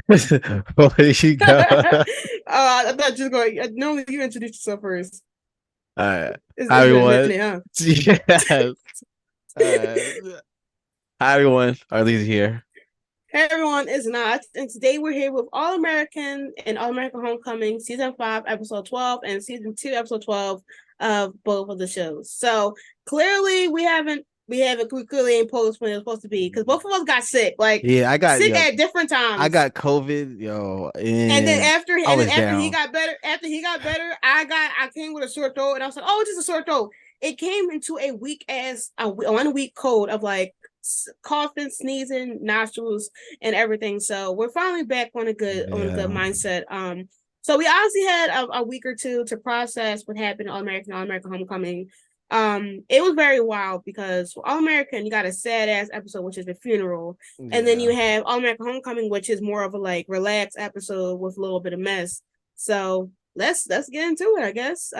Where you go? I'm not just going. Normally, you introduce yourself first. All right. It's Hi been a everyone. minute, huh? Yes. Uh, hi everyone. Arlene's here. Hey everyone, it's Not, and today we're here with All American and All American Homecoming, season 5, episode 12, and season 2, episode 12 of both of the shows. So clearly, we clearly ain't posed when it was supposed to be because both of us got sick, like Yeah, I got sick yo. at different I times. got COVID, yo, And then and after I and then was after he down. got better, I came with a sore throat and I was like, oh, it's just a sore throat. It came into a weak ass a 1 week cold of like coughing, sneezing, nostrils, and everything. So we're finally back on a good Yeah. mindset. So we obviously had a week or two to process what happened in All American Homecoming. It was very wild because for All American, you got a sad ass episode, which is the funeral, and then Yeah. you have All American Homecoming, which is more of a like relaxed episode with a little bit of mess. So let's get into it, I guess.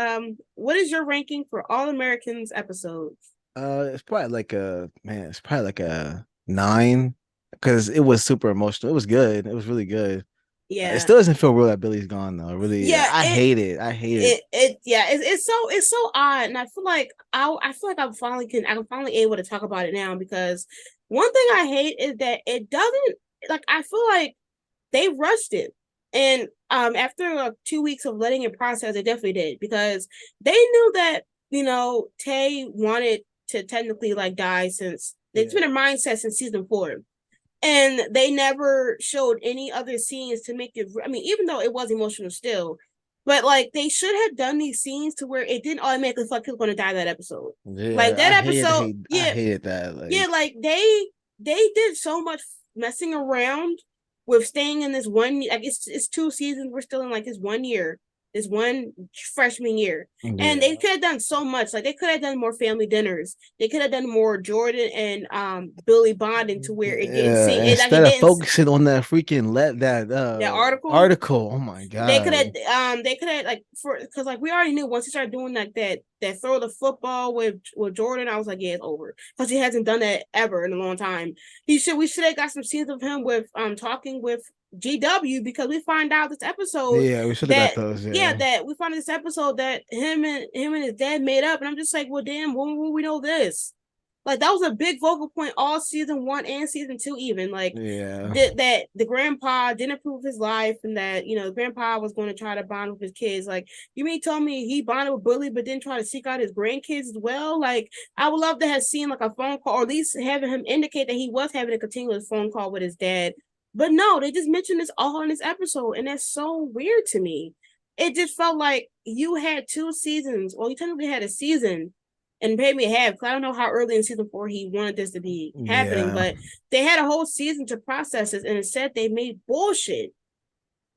What is your ranking for All Americans episodes? It's probably like a man. It's probably like a 9 because it was super emotional. It was good. It was really good. It Yeah, still doesn't feel real that Billy's gone though. Really, yeah. I hate it. I hate it. It's so odd, and I feel like I'm finally able to talk about it now because one thing I hate is that it doesn't like I feel like they rushed it. And after 2 weeks of letting it process, they definitely did because they knew that, Tay wanted to technically like die since it's been Yeah. a mindset since season 4. And they never showed any other scenes to make it. I mean, even though it was emotional still, but like they should have done these scenes to where it didn't automatically feel like he was going to die that episode. Like Yeah, that episode, I yeah, hated that. like they did so much messing around with staying in this one. Like it's 2 seasons. We're still in like this one freshman year, and they Yeah. could have done so much. Like they could have done more family dinners. They could have done more Jordan and Billy bonding to where it didn't Yeah, seem it like it instead of didn't focusing on that freaking let that that article. article, oh my They could have god. like for because like we already knew once he started doing like that throw the football with Jordan, I was like, yeah, it's over because he hasn't done that ever in a long time. We should have got some scenes of him with talking with GW because we find out this episode Yeah, we should have got that those, yeah yeah. that we find this episode that him and his dad made up, and I'm just like, well, damn, when will we know this? Like that was a big vocal point all season 1 and season 2, even like Yeah. that the grandpa didn't approve of his life, and that the grandpa was going to try to bond with his kids. Like you mean tell me he bonded with Bully, but didn't try to seek out his grandkids as well? Like I would love to have seen like a phone call, or at least having him indicate that he was having a continuous phone call with his dad. But no, they just mentioned this all in this episode, and that's so weird to me. It just felt like you had 2 seasons, or you technically had a season and maybe half. Cause I don't know how early in season 4 he wanted this to be happening, Yeah. but they had a whole season to process this, and instead they made bullshit.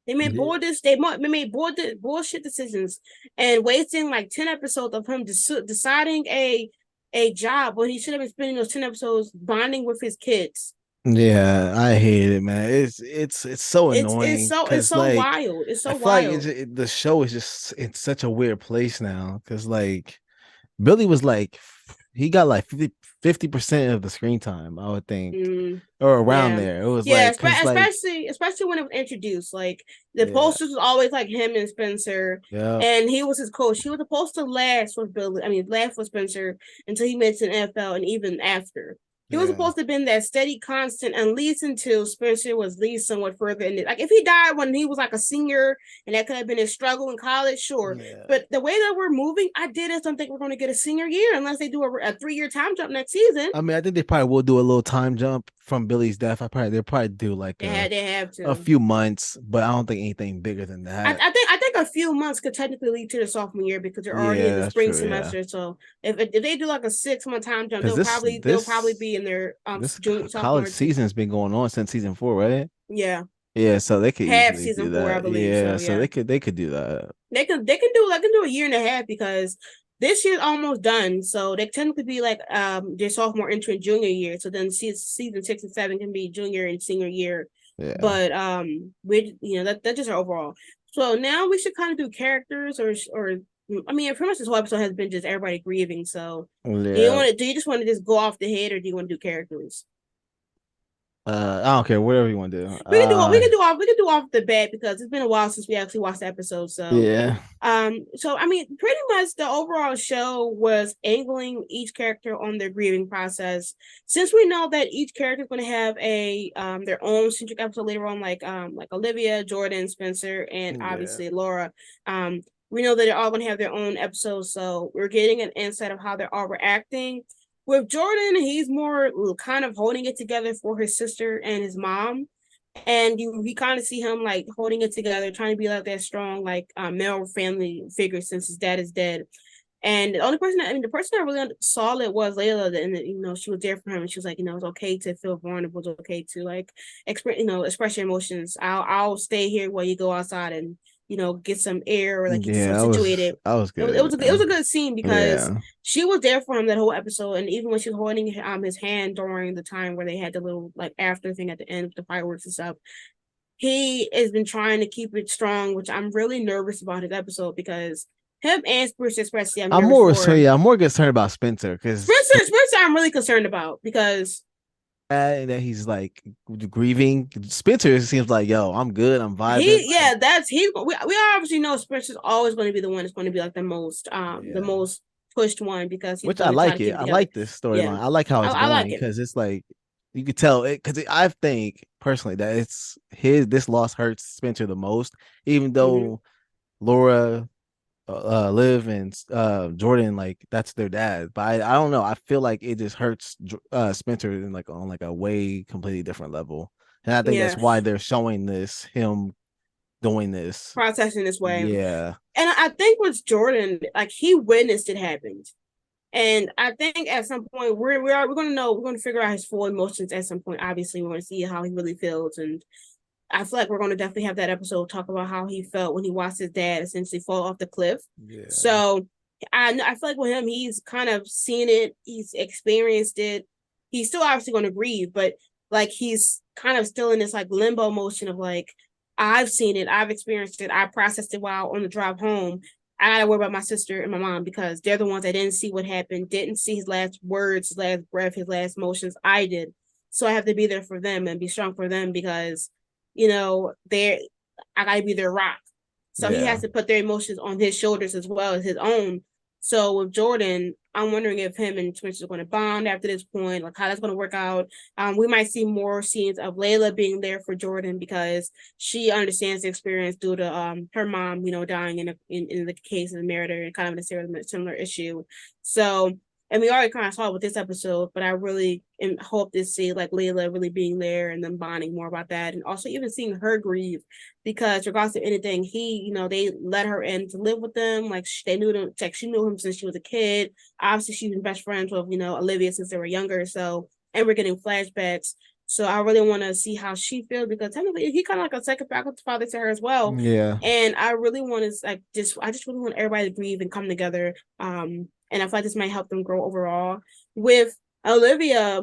They made Yeah. bullshit decisions and wasting like 10 episodes of him deciding a job when he should have been spending those 10 episodes bonding with his kids. Yeah, I hate it, man. It's so annoying It's because so wild. It's I so feel like wild. the show is just in such a weird place now because Billy was he got like 50% of the screen time, I would think, Mm, or around yeah, there. It was yeah. like because Especially when it was introduced, like the yeah, posters was always like him and Spencer, yeah, and he was his coach. He was supposed to last with Billy. I mean, last with Spencer until he made it to the NFL, and even after. He was yeah, supposed to have been that steady constant, at least until Spencer was at least somewhat further in it. Like if he died when he was like a senior, and that could have been his struggle in college, sure. yeah. But the way that we're moving, I didn't think we're going to get a senior year unless they do a 3 year time jump next season. I mean, I think they probably will do a little time jump from Billy's death. They'll probably do like They have a to. few months, but I don't think anything bigger than that. I think a few months could technically lead to the sophomore year because they're already in Yeah, the that's spring true. Yeah, semester. So if they do like a 6 month time jump, because they'll probably be in their junior college sophomore. season's been going on since season 4, right? Yeah, Yeah, so they could half easily do season 4, I that. believe. Yeah, So so yeah, they could do that. they can do a year and a half because this year's almost done. So they technically be like their sophomore entering junior year. So then season 6 and 7 can be junior and senior year. Yeah, But we that's just our overall. So now we should kind of do characters or I mean pretty much this whole episode has been just everybody grieving. So yeah. do you just want to just go off the head or do you want to do characters? I don't care, whatever you want to do. We can do off the bat because it's been a while since we actually watched the episode. Yeah, So I mean, pretty much the overall show was angling each character on their grieving process. Since we know that each character is going to have a their own centric episode later on, like Olivia, Jordan, Spencer, and yeah, obviously Laura. We know that they're all going to have their own episodes, so we're getting an insight of how they're all reacting. With Jordan, he's more kind of holding it together for his sister and his mom, and you kind of see him like holding it together, trying to be like that strong like male family figure since his dad is dead. And the only person, the person that really saw it was Layla, and she was there for him, and she was like, it's okay to feel vulnerable, it's okay to like express your emotions. I'll stay here while you go outside and get some air or like get yourself yeah. situated. I was It was it good. was a, it was a good scene because Yeah, she was there for him that whole episode, and even when she was holding his hand during the time where they had the little like after thing at the end with the fireworks and stuff, he has been trying to keep it strong, which I'm really nervous about his episode because him and Spruce especially I'm nervous for. I'm more concerned about Spencer because Spencer I'm really concerned about because that he's like grieving. Spencer seems like, yo, I'm good, I'm vibing. Like, we obviously know Spencer's always going to be the one that's going to be like the yeah, most pushed one because he's which I going to try like to it. keep it I together. like this Yeah, storyline. I like how it's I like going it. because it's like you could tell it because I think personally that it's his this loss hurts Spencer the most, even Mm-hmm. though Laura, Liv, and Jordan, like that's their dad. But I don't know. I feel like it just hurts Spencer in like on like a way completely different level, and I think that's Yeah, why they're showing this him doing this. processing this way, and Yeah, I think with Jordan, like he witnessed it happen. And I think at some point we're gonna know, we're gonna figure out his full emotions at some point. Obviously, we're gonna see how he really feels, and I feel like we're gonna definitely have that episode talk about how he felt when he watched his dad essentially fall off the cliff. yeah, So I feel like with him, he's kind of seen it, he's experienced it. He's still obviously gonna grieve, but like he's kind of still in this like limbo motion of like I've seen it, I've experienced it, I processed it while on the drive home. I gotta worry about my sister and my mom because they're the ones that didn't see what happened, didn't see his last words, his last breath, his last motions. I did. So I have to be there for them and be strong for them because, they're I gotta be their rock. So he yeah. has to put their emotions on his shoulders as well as his own. So with Jordan, I'm wondering if him and Twitch are going to bond after this point, like how that's going to work out. We might see more scenes of Layla being there for Jordan because she understands the experience due to her mom, dying in the case of the murder and kind of a similar issue. So, and we already kind of saw it with this episode, but I really hope to see like Layla really being there and then bonding more about that, and also even seeing her grieve because regardless of anything, they let her in to live with them. Like they knew them, like she knew him since she was a kid. Obviously, she's been best friends with Olivia since they were younger. So, and we're getting flashbacks. So I really want to see how she feels because technically he kind of like a second faculty father to her as well. Yeah, And I really want to I just really want everybody to grieve and come together. And I feel like this might help them grow overall. With Olivia,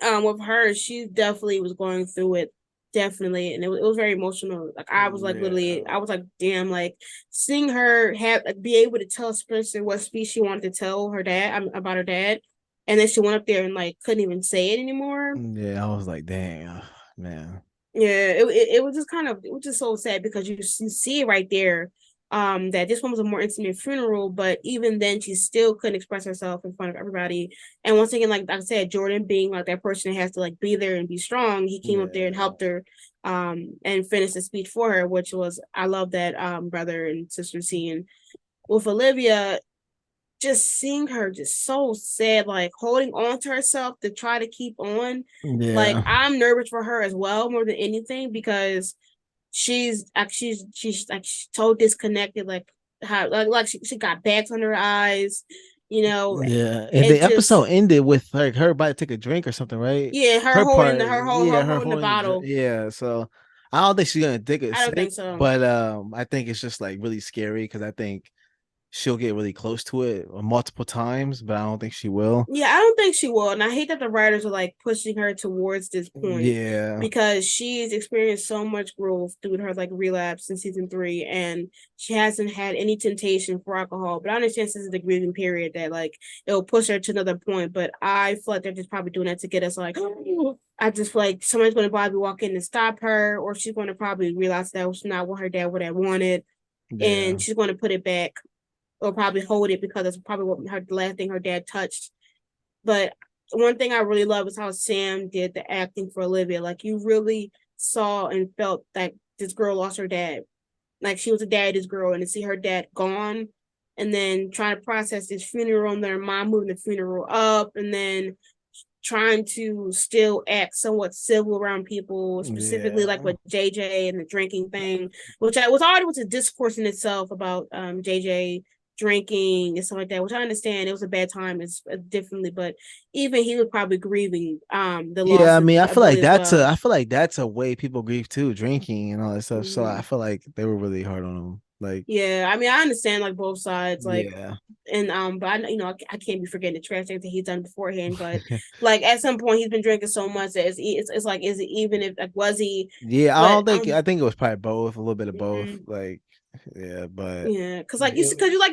with her, she definitely was going through it, definitely, and it was very emotional. Like I was like literally, yeah, I was like, damn, like seeing her have like, be able to tell Spencer what speech she wanted to tell her dad about her dad, and then she went up there and like couldn't even say it anymore. yeah. I was like, dang, man. Yeah, it was just kind of, it was just so sad because you see it right there. That this one was a more intimate funeral, but even then she still couldn't express herself in front of everybody. And once again, like I said, Jordan being like that person that has to like be there and be strong, he came up there and Yeah, helped her and finished the speech for her, which was, I love that brother and sister scene. With Olivia, just seeing her just so sad, like holding on to herself to try to keep on. Like yeah, I'm nervous for her as well, more than anything, because she's like she's so disconnected, like how like she got bags under her eyes, you know. yeah. And the It episode just ended with like her about to take a drink or something, right? yeah, Her part, yeah, her her holding the holding the drink, bottle. yeah. So I don't think she's gonna take a I don't sip, think so. but I think it's just like really scary because I think she'll get really close to it multiple times, but I don't think she will. Yeah, I don't think she will. And I hate that the writers are like pushing her towards this point Yeah, because she's experienced so much growth through her like relapse in season 3, and she hasn't had any temptation for alcohol. But I understand this is the grieving period that like it'll push her to another point. But I feel like they're just probably doing that to get us like, I just feel like someone's going to probably walk in and stop her, or she's going to probably realize that was not what her dad would have wanted, yeah, and she's going to put it back or probably hold it because that's probably what her the last thing her dad touched. But one thing I really love is how Sam did the acting for Olivia. Like you really saw and felt that this girl lost her dad. Like she was a daddy's girl, and to see her dad gone, and then trying to process this funeral, and then her mom moving the funeral up, and then trying to still act somewhat civil around people, specifically like yeah. with JJ and the drinking thing, which I was already was a discourse in itself about JJ drinking and stuff like that, which I understand it was a bad time, it's differently, but even he was probably grieving the Yeah, loss I mean, I of feel like Billy as that's a well. I feel like that's a way people grieve too, drinking and all that stuff. So I Mm-hmm. feel like they were really hard on him. Like, Yeah, I mean, I understand like both sides, like, yeah. and but I I can't be forgetting the trash things that he's done beforehand. But like at some point, he's been drinking so much that it's like, is it even if like was he? Yeah, I But don't think I think it was probably both, a little bit of both. mhm. Like, yeah, but Yeah, because it, you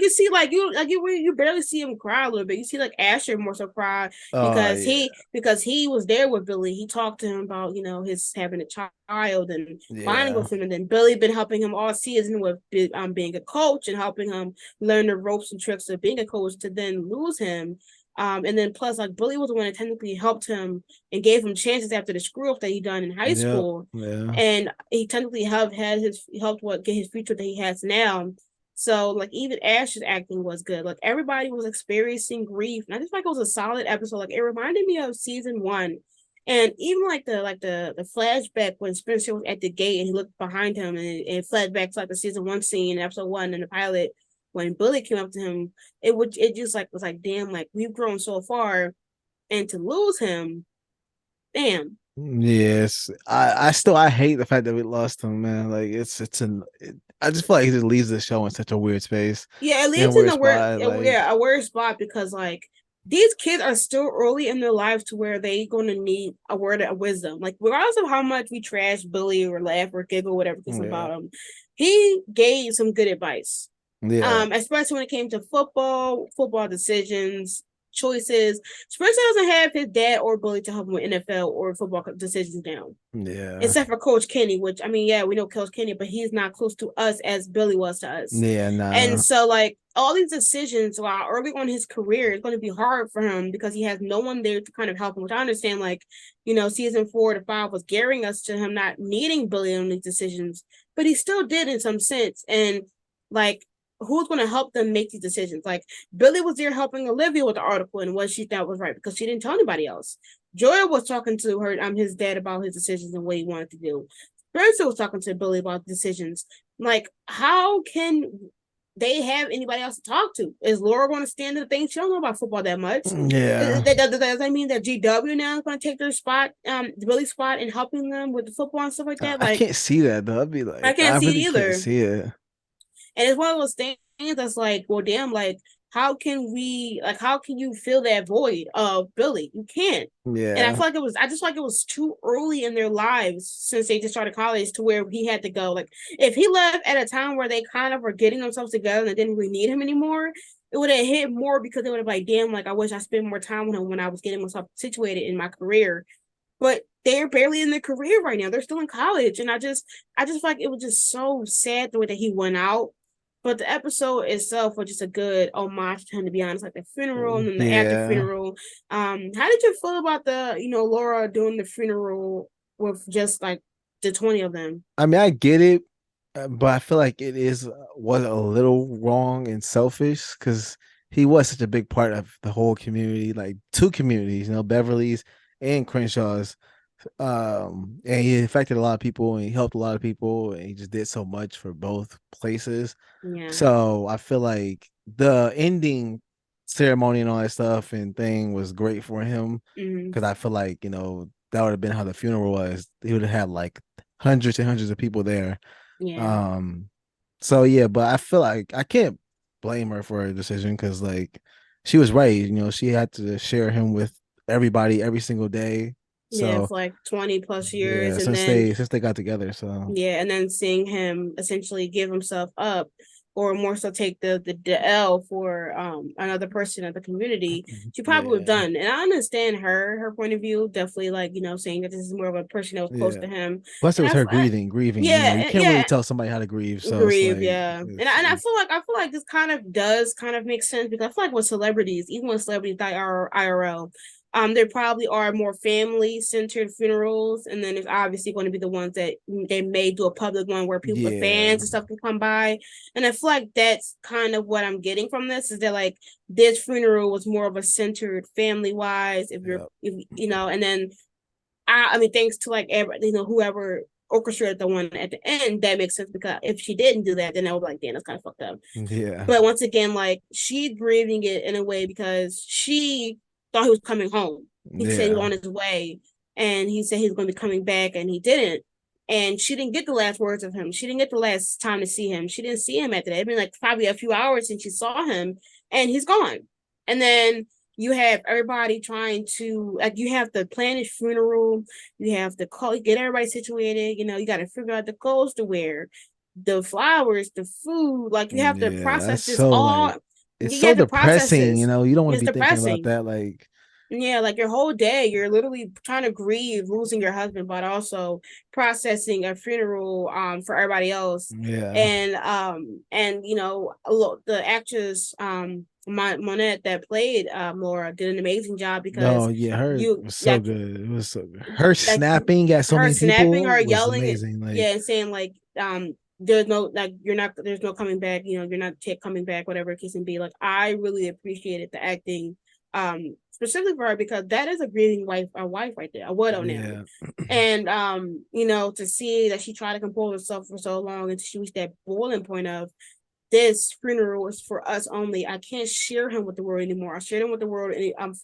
see like you barely see him cry a little bit. You see like Asher more so cry yeah, because he was there with Billy. He talked to him about his having a child and bonding yeah, with him, and then Billy been helping him all season with being a coach and helping him learn the ropes and tricks of being a coach to then lose him. And then plus like Billy was the one that technically helped him and gave him chances after the screw up that he done in high yep, school, yeah, and he technically helped what get his future that he has now. So like even Ash's acting was good. Like everybody was experiencing grief, and I just like it was a solid episode. Like it reminded me of season 1, and even like the flashback when Spencer was at the gate and he looked behind him, and it fled back to like the season 1 scene, episode 1 in the pilot when Billy came up to him. It just like was like damn, like we've grown so far, and to lose him, damn. yes. I hate the fact that we lost him, man. Like I just feel like it just leaves the show in such a weird space, Yeah, it in a leaves in weird spot. Like, a weird spot because like these kids are still early in their lives to where they gonna need a word of wisdom. Like regardless of how much we trash Billy or laugh or giggle whatever this yeah, about him, he gave some good advice. yeah, Especially when it came to football decisions, choices. Spencer doesn't have his dad or Billy to help him with NFL or football decisions now, yeah, except for Coach Kenny, which I mean, yeah, we know Coach Kenny, but he's not close to us as Billy was to us. yeah, And nah. so, like, all these decisions while early on in his career is going to be hard for him because he has no one there to kind of help him, which I understand, like, season 4 to 5 was gearing us to him not needing Billy on these decisions, but he still did in some sense. And, like, who's going to help them make these decisions? Like, Billy was there helping Olivia with the article and what she thought was right because she didn't tell anybody else. Joy was talking to her, his dad about his decisions and what he wanted to do. Spencer was talking to Billy about decisions. Like, how can they have anybody else to talk to? Is Laura going to stand in the thing? She don't know about football that much. Yeah. Does that mean that GW now is going to take their spp, Billy's spot, in helping them with the football and stuff like that? I Like, can't see that though. I'd be I like, can't I see it really can't either. see it. And it's one of those things that's like, well, damn, like, how can you fill that void of Billy? You can't. And Yeah. I just feel like it was too early in their lives since they just started college to where he had to go. Like, if he left at a time where they kind of were getting themselves together and didn't really need him anymore, it would have hit more because they would have like, damn, like, I wish I spent more time with him when I was getting myself situated in my career. But they're barely in their career right now. They're still in college. And I just feel like it was just so sad the way that he went out. But the episode itself was just a good homage to him, to be honest, like the funeral and then the after Yeah. funeral. How did you feel about the, Laura doing the funeral with just like the 20 of them? I mean, I get it, but I feel like it is was a little wrong and selfish because he was such a big part of the whole community, like two communities, Beverly's and Crenshaw's. And he affected a lot of people and he helped a lot of people and he just did so much for both places. Yeah. So I feel like the ending ceremony and all that stuff and thing was great for him Mm-hmm. because I feel like, that would have been how the funeral was. He would have had like hundreds and hundreds of people there. Yeah. Um, so yeah, but I feel like I can't. blame her for her decision because like she was right. You know, she had to share him with everybody every single day. Yeah, So for like 20 plus years. yeah, And then since they got together. So yeah, and then seeing him essentially give himself up, or more so take the L for another person of the community, she probably would have yeah, done. And I understand her point of view, definitely, like, saying that this is more of a person that was close yeah. to him. Plus, it And was her grieving. You know, you can't really yeah, tell somebody how to grieve. So it's grieve, like, yeah. And I feel like this kind of make sense, because I feel like with celebrities, even when celebrities die IRL, there probably are more family centered funerals, and then there's obviously going to be the ones that they may do a public one where people, the yeah, fans and stuff, can come by. And I feel like that's kind of what I'm getting from this, is that like this funeral was more of a centered family wise. yeah, If and then I mean, thanks to like everybody, whoever orchestrated the one at the end, that makes sense, because if she didn't do that, then I would be like, damn, that's kind of fucked up. yeah, But once again, like, she's grieving it in a way because she thought he was coming home. He said he was yeah, on his way, and he said he was going to be coming back, and he didn't. And she didn't get the last words of him. She didn't get the last time to see him. She didn't see him after that. It's been like probably a few hours since she saw him, and he's gone. And then you have everybody trying to, like, you have to plan his funeral, you have to call, get everybody situated, you got to figure out the clothes to wear, the flowers, the food, like you have to yeah. process That's this so all. like, it's You so have to process depressing. You this. know, you don't want to It's be thinking about depressing. that. Like, Yeah, like your whole day, you're literally trying to grieve losing your husband, but also processing a funeral for everybody else. yeah. And the actress Monette that played Laura did an amazing job, No, because yeah, her you was so like good. It was so good. Her like snapping at so her many snapping, people her was yelling at, amazing. Like, yeah, and saying like there's no, like, you're not, there's no coming back, you're not coming back, whatever it can be. Like, I really appreciated the acting, specifically for her, because that is a grieving wife, a wife right there, a widow now. yeah, And to see that she tried to compose herself for so long, and she reached that boiling point of, this funeral is for us only. I can't share him with the world anymore. I shared him with the world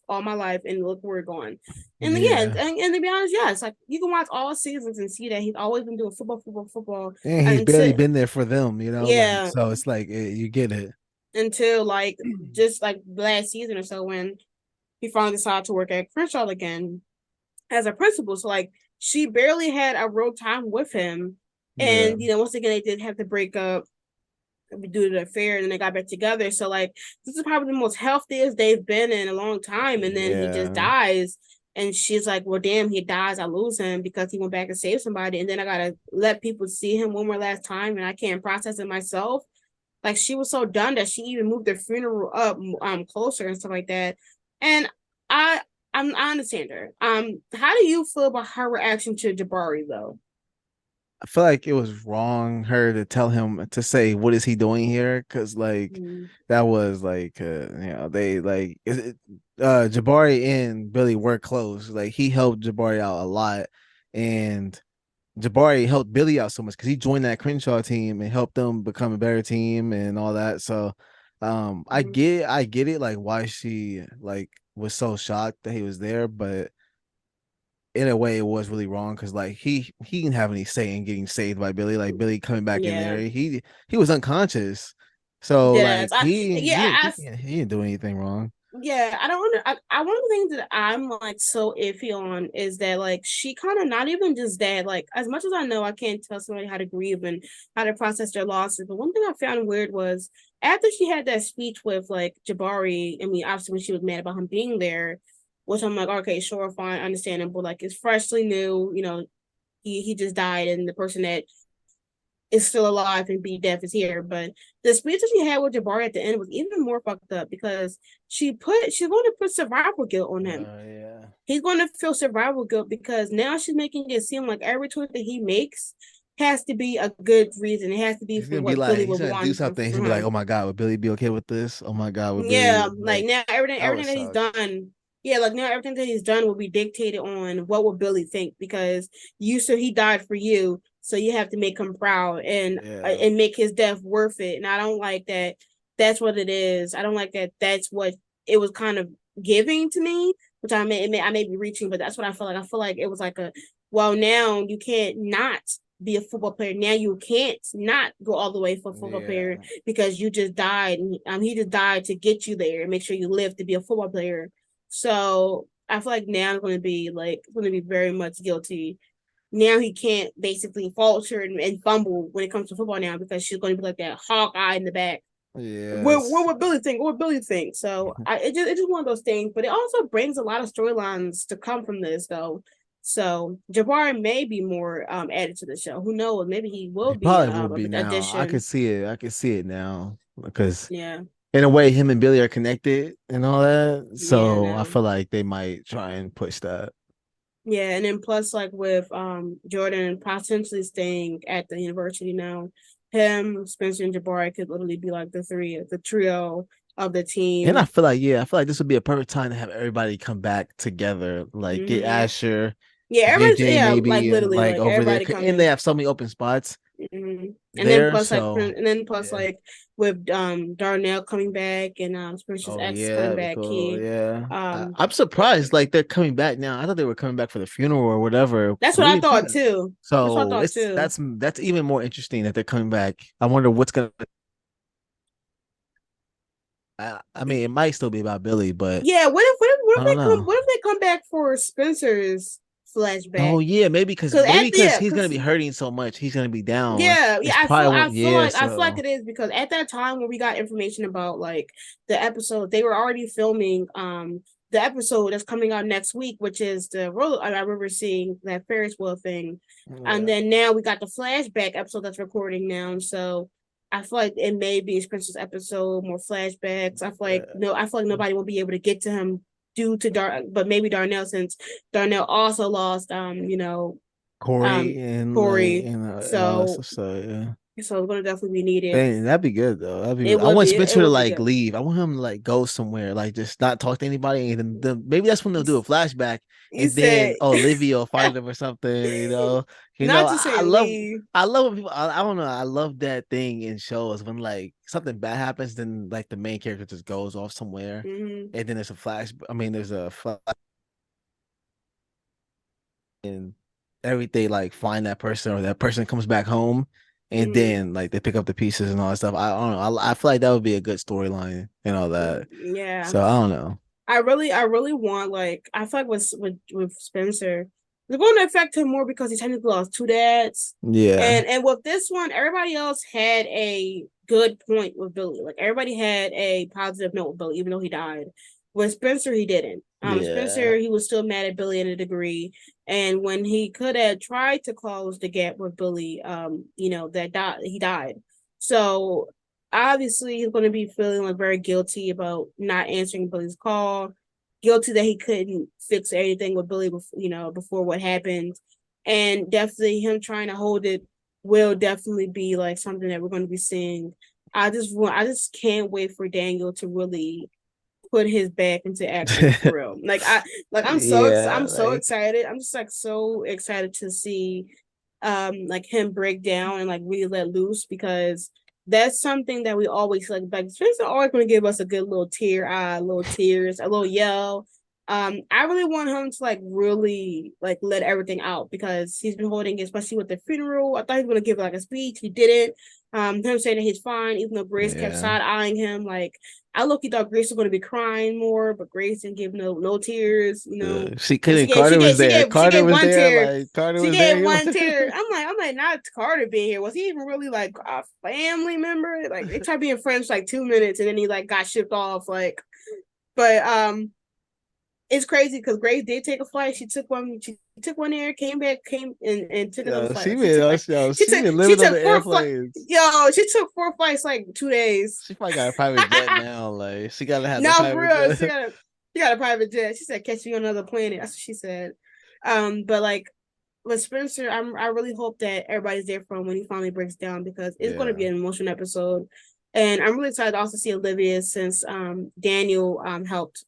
all my life, and look where we're going. And yeah, yeah. and to be honest, yeah, it's like you can watch all seasons and see that he's always been doing football, football, football, And he's barely until, been there for them. You know, like yeah, so it's like you get it. until like just like last season or so, when he finally decided to work at Crenshaw again as a principal. So like she barely had a real time with him, Yeah, and once again they did have to break up due to the affair, and then they got back together. So like this is probably the most healthiest they've been in a long time. And then he just yeah, dies, and she's like, well, damn, he dies, I lose him because he went back and saved somebody, and then I gotta let people see him one more last time, and I can't process it myself. Like, she was so done that she even moved the funeral up closer and stuff like that. And I I understand her. How do you feel about her reaction to Jabari though? I feel like it was wrong her to tell him to say what is he doing here because like Mm-hmm. that was like they like Jabari and Billy were close. Like he helped Jabari out a lot, and Jabari helped Billy out so much because he joined that Crenshaw team and helped them become a better team and all that. So I get it like why she like was so shocked that he was there, but in a way it was really wrong because like he didn't have any say in getting saved by Billy. Like Billy coming back in Yeah, there, he was unconscious. So dead like ass. he didn't do anything wrong. Yeah, I don't under, one of the things that I'm like so iffy on is that, like, she kind of, not even just that, like, as much as I know I can't tell somebody how to grieve and how to process their losses, but one thing I found weird was after she had that speech with like Jabari. I mean, obviously when she was mad about him being there, which I'm like, okay, sure, fine, understandable, like, it's freshly new, he just died, and the person that is still alive and be deaf is here. But the speech that she had with Jabari at the end was even more fucked up, because she's going to put survival guilt on him. Yeah. He's going to feel survival guilt because now she's making it seem like every choice that he makes has to be a good reason. It has to be He's for gonna be what like, Billy he's would gonna do want something. He's for gonna be like, him. oh my God, would Billy be okay with this? Oh my God, would Billy Yeah, like like now that would everything that he's suck. done, yeah, like now everything that he's done will be dictated on what will Billy think, because he died for you, so you have to make him proud, Yeah. and make his death worth it. And I don't like that. That's what it is. I don't like that. That's what it was kind of giving to me, which I may be reaching, but that's what I feel like. I feel like it was like a, well, now you can't not be a football player. Now you can't not go all the way for a football player Yeah. because you just died, and he just died to get you there and make sure you live to be a football player. So I feel like now it's going to be very much guilty. Now he can't basically falter and fumble when it comes to football now because she's going to be like that hawk eye in the back. What Yes. would Billy think? What would Billy think? So it's just one of those things, but it also brings a lot of storylines to come from this though. So Jabari may be more added to the show. Who knows? Maybe he will He be probably will be an now. I could addition. see it. I could see it now because Yeah, in a way, him and Billy are connected and all that. yeah, So I no. feel like they might try and push that. Yeah, and then plus like with Jordan potentially staying at the university now, him, Spencer, and Jabari could literally be like the trio of the And I team. feel like, yeah, I feel like this would be a perfect time to have everybody come back together. Like get Mm-hmm. Asher, Yeah, everybody's JJ yeah, like maybe literally like like over there. everybody And they coming. have so many open spots Mm-hmm. there. So And then plus yeah. like with Darnell coming back and Spencer's Oh ex yeah, coming that'd be back, cool. Key. Yeah. Um I'm surprised like they're coming back now. I thought they were coming back for the funeral or whatever. that's But what we I didn't see thought that. too. That's what I So thought it's too. that's even more interesting that they're coming back. I wonder what's gonna I mean it might still be about Billy, but Yeah, I don't know. what if they come back for Spencer's Oh flashback? yeah, Cause at because the he's gonna cause be hurting so much, he's gonna be down. yeah, yeah, It's probably one, yeah. I feel like So it is because at that time when we got information about like the episode, they were already filming the episode that's coming out next week, which is the roller. I remember seeing that Ferris wheel thing, and yeah, then now we got the flashback episode that's recording now. So I feel like it may be a Spencer's episode, more flashbacks. I feel like nobody will be able to get to him due to but maybe Darnell since Darnell also lost Corey um Corey. and all that So stuff. So yeah. so it's gonna definitely be needed. Dang, that'd be good though. That'd be. It I would want be it Spencer to would be like good. leave. I want him to like go somewhere, like just not talk to anybody. And then maybe that's when they'll do a flashback, You and then said Olivia will find him or something. You know, not to say leave. I love when people. I don't know. I love that thing in shows when like something bad happens, then like the main character just goes off somewhere, Mm-hmm. and then there's a flash. I mean, there's a flash and everything like find that person or that person comes back home and Mm-hmm. then like they pick up the pieces and all that stuff. I don't know. I feel like that would be a good storyline and all that. Yeah. So I don't know. I really want like I feel like with Spencer, it's going to affect him more because he technically lost two dads, Yeah. and with this one, everybody else had a good point with Billy. Like everybody had a positive note with Billy, even though he died. With Spencer, he didn't. Yeah. Spencer, he was still mad at Billy in a degree, and when he could have tried to close the gap with Billy, he died. So obviously he's going to be feeling like very guilty about not answering Billy's call, guilty that he couldn't fix anything with Billy before, before what happened, and definitely him trying to hold it will definitely be like something that we're going to be seeing. I just can't wait for Daniel to really put his back into acting for real. Yeah. I'm so Like excited. I'm just like so excited to see like him break down and like really let loose because that's something that we always like Spencer always gonna give us a good little tear eye, little tears, a little yell. I really want him to like really like let everything out because he's been holding, especially with the funeral. I thought he was gonna give like a speech, he didn't. Him saying that he's fine, even though Grace kept yeah. side eyeing him. Like I look, he thought Grace was gonna be crying more, but Grace didn't give no tears, you know. She And couldn't. Carter was there. she Carter gave was one there. tear. Like Carter She was gave there. one tear. I'm like, not Carter being here. Was he even really like a family member? Like they tried being friends for like 2 minutes and then he like got shipped off. Like, but it's crazy because Grace did take a flight. She took one. She took one there, came back, came and took another Yo, flight. Like she took like she been she living on took the four flight. airplanes. Yo, she took four flights like 2 days. She probably got a private jet now. Like she gotta have the No, for private real. jet. She got a private jet. She said, "Catch me on another planet." That's what she said. But like with Spencer, I really hope that everybody's there for him when he finally breaks down because it's going to be Yeah. an emotional episode, and I'm really excited to also see Olivia since Daniel helped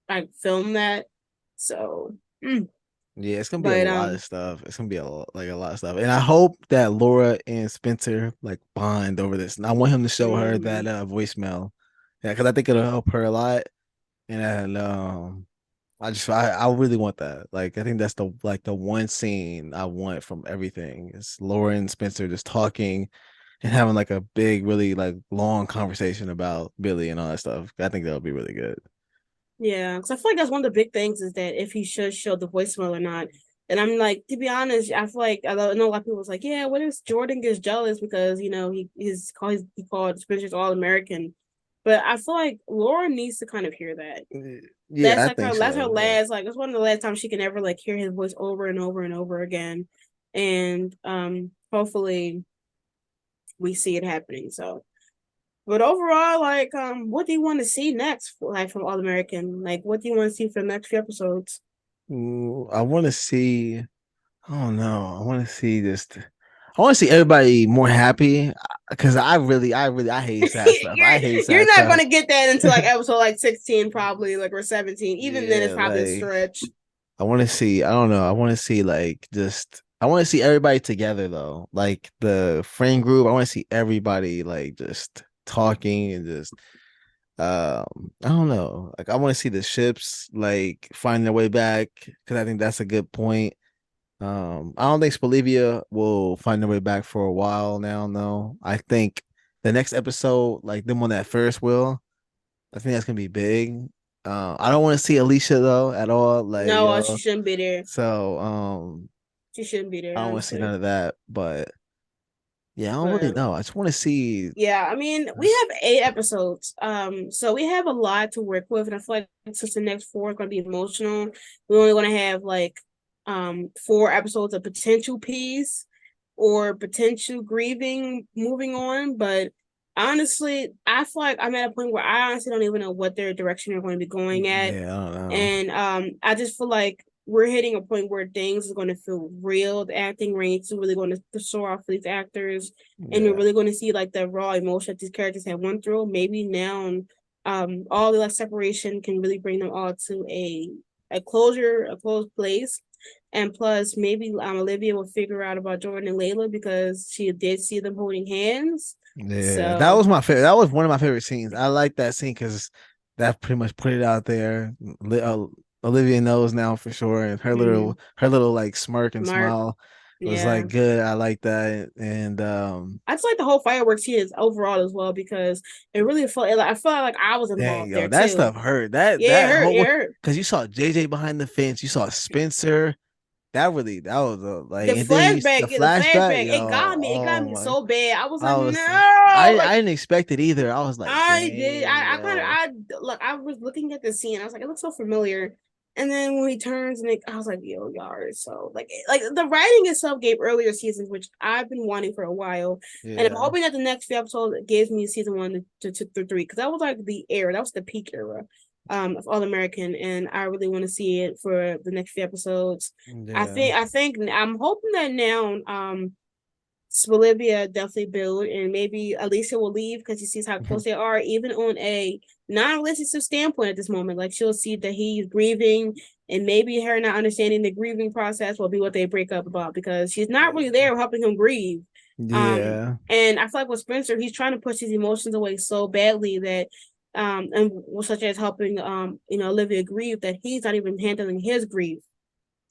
like film that. So, Yeah, it's gonna be a but lot of stuff. It's gonna be like a lot of stuff, and I hope that Laura and Spencer like bond over this. And I want him to show her that mm, voicemail, yeah, because I think it'll help her a lot. And I really want that. Like I think that's the one scene I want from everything. It's Lauren Spencer just talking and having like a big, really like long conversation about Billy and all that stuff. I think that would be really good. Yeah, because I feel like that's one of the big things is that if he should show the voicemail or not. And I'm like, to be honest, I feel like I know a lot of people was like, yeah, what if Jordan gets jealous because he called Spencer's All American, but I feel like Laura needs to kind of hear that. Yeah, I think That's her so. Yeah. last it's one of the last times she can ever like hear his voice over and over and over again, and hopefully we see it happening. So but overall, like, what do you want to see next, like from All American? Like, what do you want to see for the next few episodes? I want to see. I don't know. I want to see just. I want to see everybody more happy because I hate sad stuff. you're I hate you're sad not stuff. gonna get that until like episode like 16, probably like or 17. Even then, it's Yeah, probably a like stretch. I want to see. I don't know. I want to see like just. I want to see everybody together though. Like the friend group. I want to see everybody like just talking and just. I don't know. Like I want to see the ships like find their way back because I think that's a good point. I don't think Bolivia will find their way back for a while now. No, I think the next episode, like them on that Ferris wheel, I think that's gonna be big. I don't want to see Alicia though at all. Like No, she shouldn't be there. so She shouldn't be there, I don't want to see none honestly. of that. But yeah, I don't really But know. I just want to see. yeah, I mean, we This. have 8 episodes. So we have a lot to work with, and I feel like since the next four are gonna be emotional, we're only gonna have like 4 episodes of potential peace or potential grieving moving on. But honestly, I feel like I'm at a point where I honestly don't even know what their direction they're going to be going at. Yeah, I don't know. And I just feel like we're hitting a point where things are going to feel real. The acting rates are really going to soar off for these actors, and you're Yeah, really going to see like the raw emotion that these characters have went through. Maybe now, all the like separation can really bring them all to a closure, a closed place. And plus, maybe Olivia will figure out about Jordan and Layla because she did see them holding hands. yeah. That So, was my favorite. That was one of my favorite scenes. I like that scene because that pretty much put it out there. Olivia knows now for sure, and mm, her little like smirk and Mark, smile was yeah. like good. I like that, and I just like the whole fireworks here is overall as well because it really felt like I felt like I was dang involved yo, there that too. stuff hurt. That Yeah, it that hurt. It whole hurt. because you saw JJ behind the fence, you saw Spencer. That was like, and then the The flashback, flashback, yo, it got oh me my, so bad. I was I like, was, no, I like didn't expect it either. I was like, I did. dang yo, I look. I was looking at the scene. I was like, it looks so familiar. And then when he turns and I was like, yo, y'all are so like the writing itself gave earlier seasons, which I've been wanting for a while. And I'm yeah. hoping that the next few episodes gives me season one to 2 through 3 because that was like the era, that was the peak era of All American, and I really want to see it for the next few episodes. Yeah. I think I'm hoping that now Bolivia definitely build, and maybe Alicia will leave because she sees how close they are, even on a non-relationship standpoint at this moment. Like she'll see that he's grieving, and maybe her not understanding the grieving process will be what they break up about because she's not really there helping him grieve. Um, Yeah. and I feel like with Spencer, he's trying to push his emotions away so badly that and such as helping Olivia grieve that he's not even handling his grief.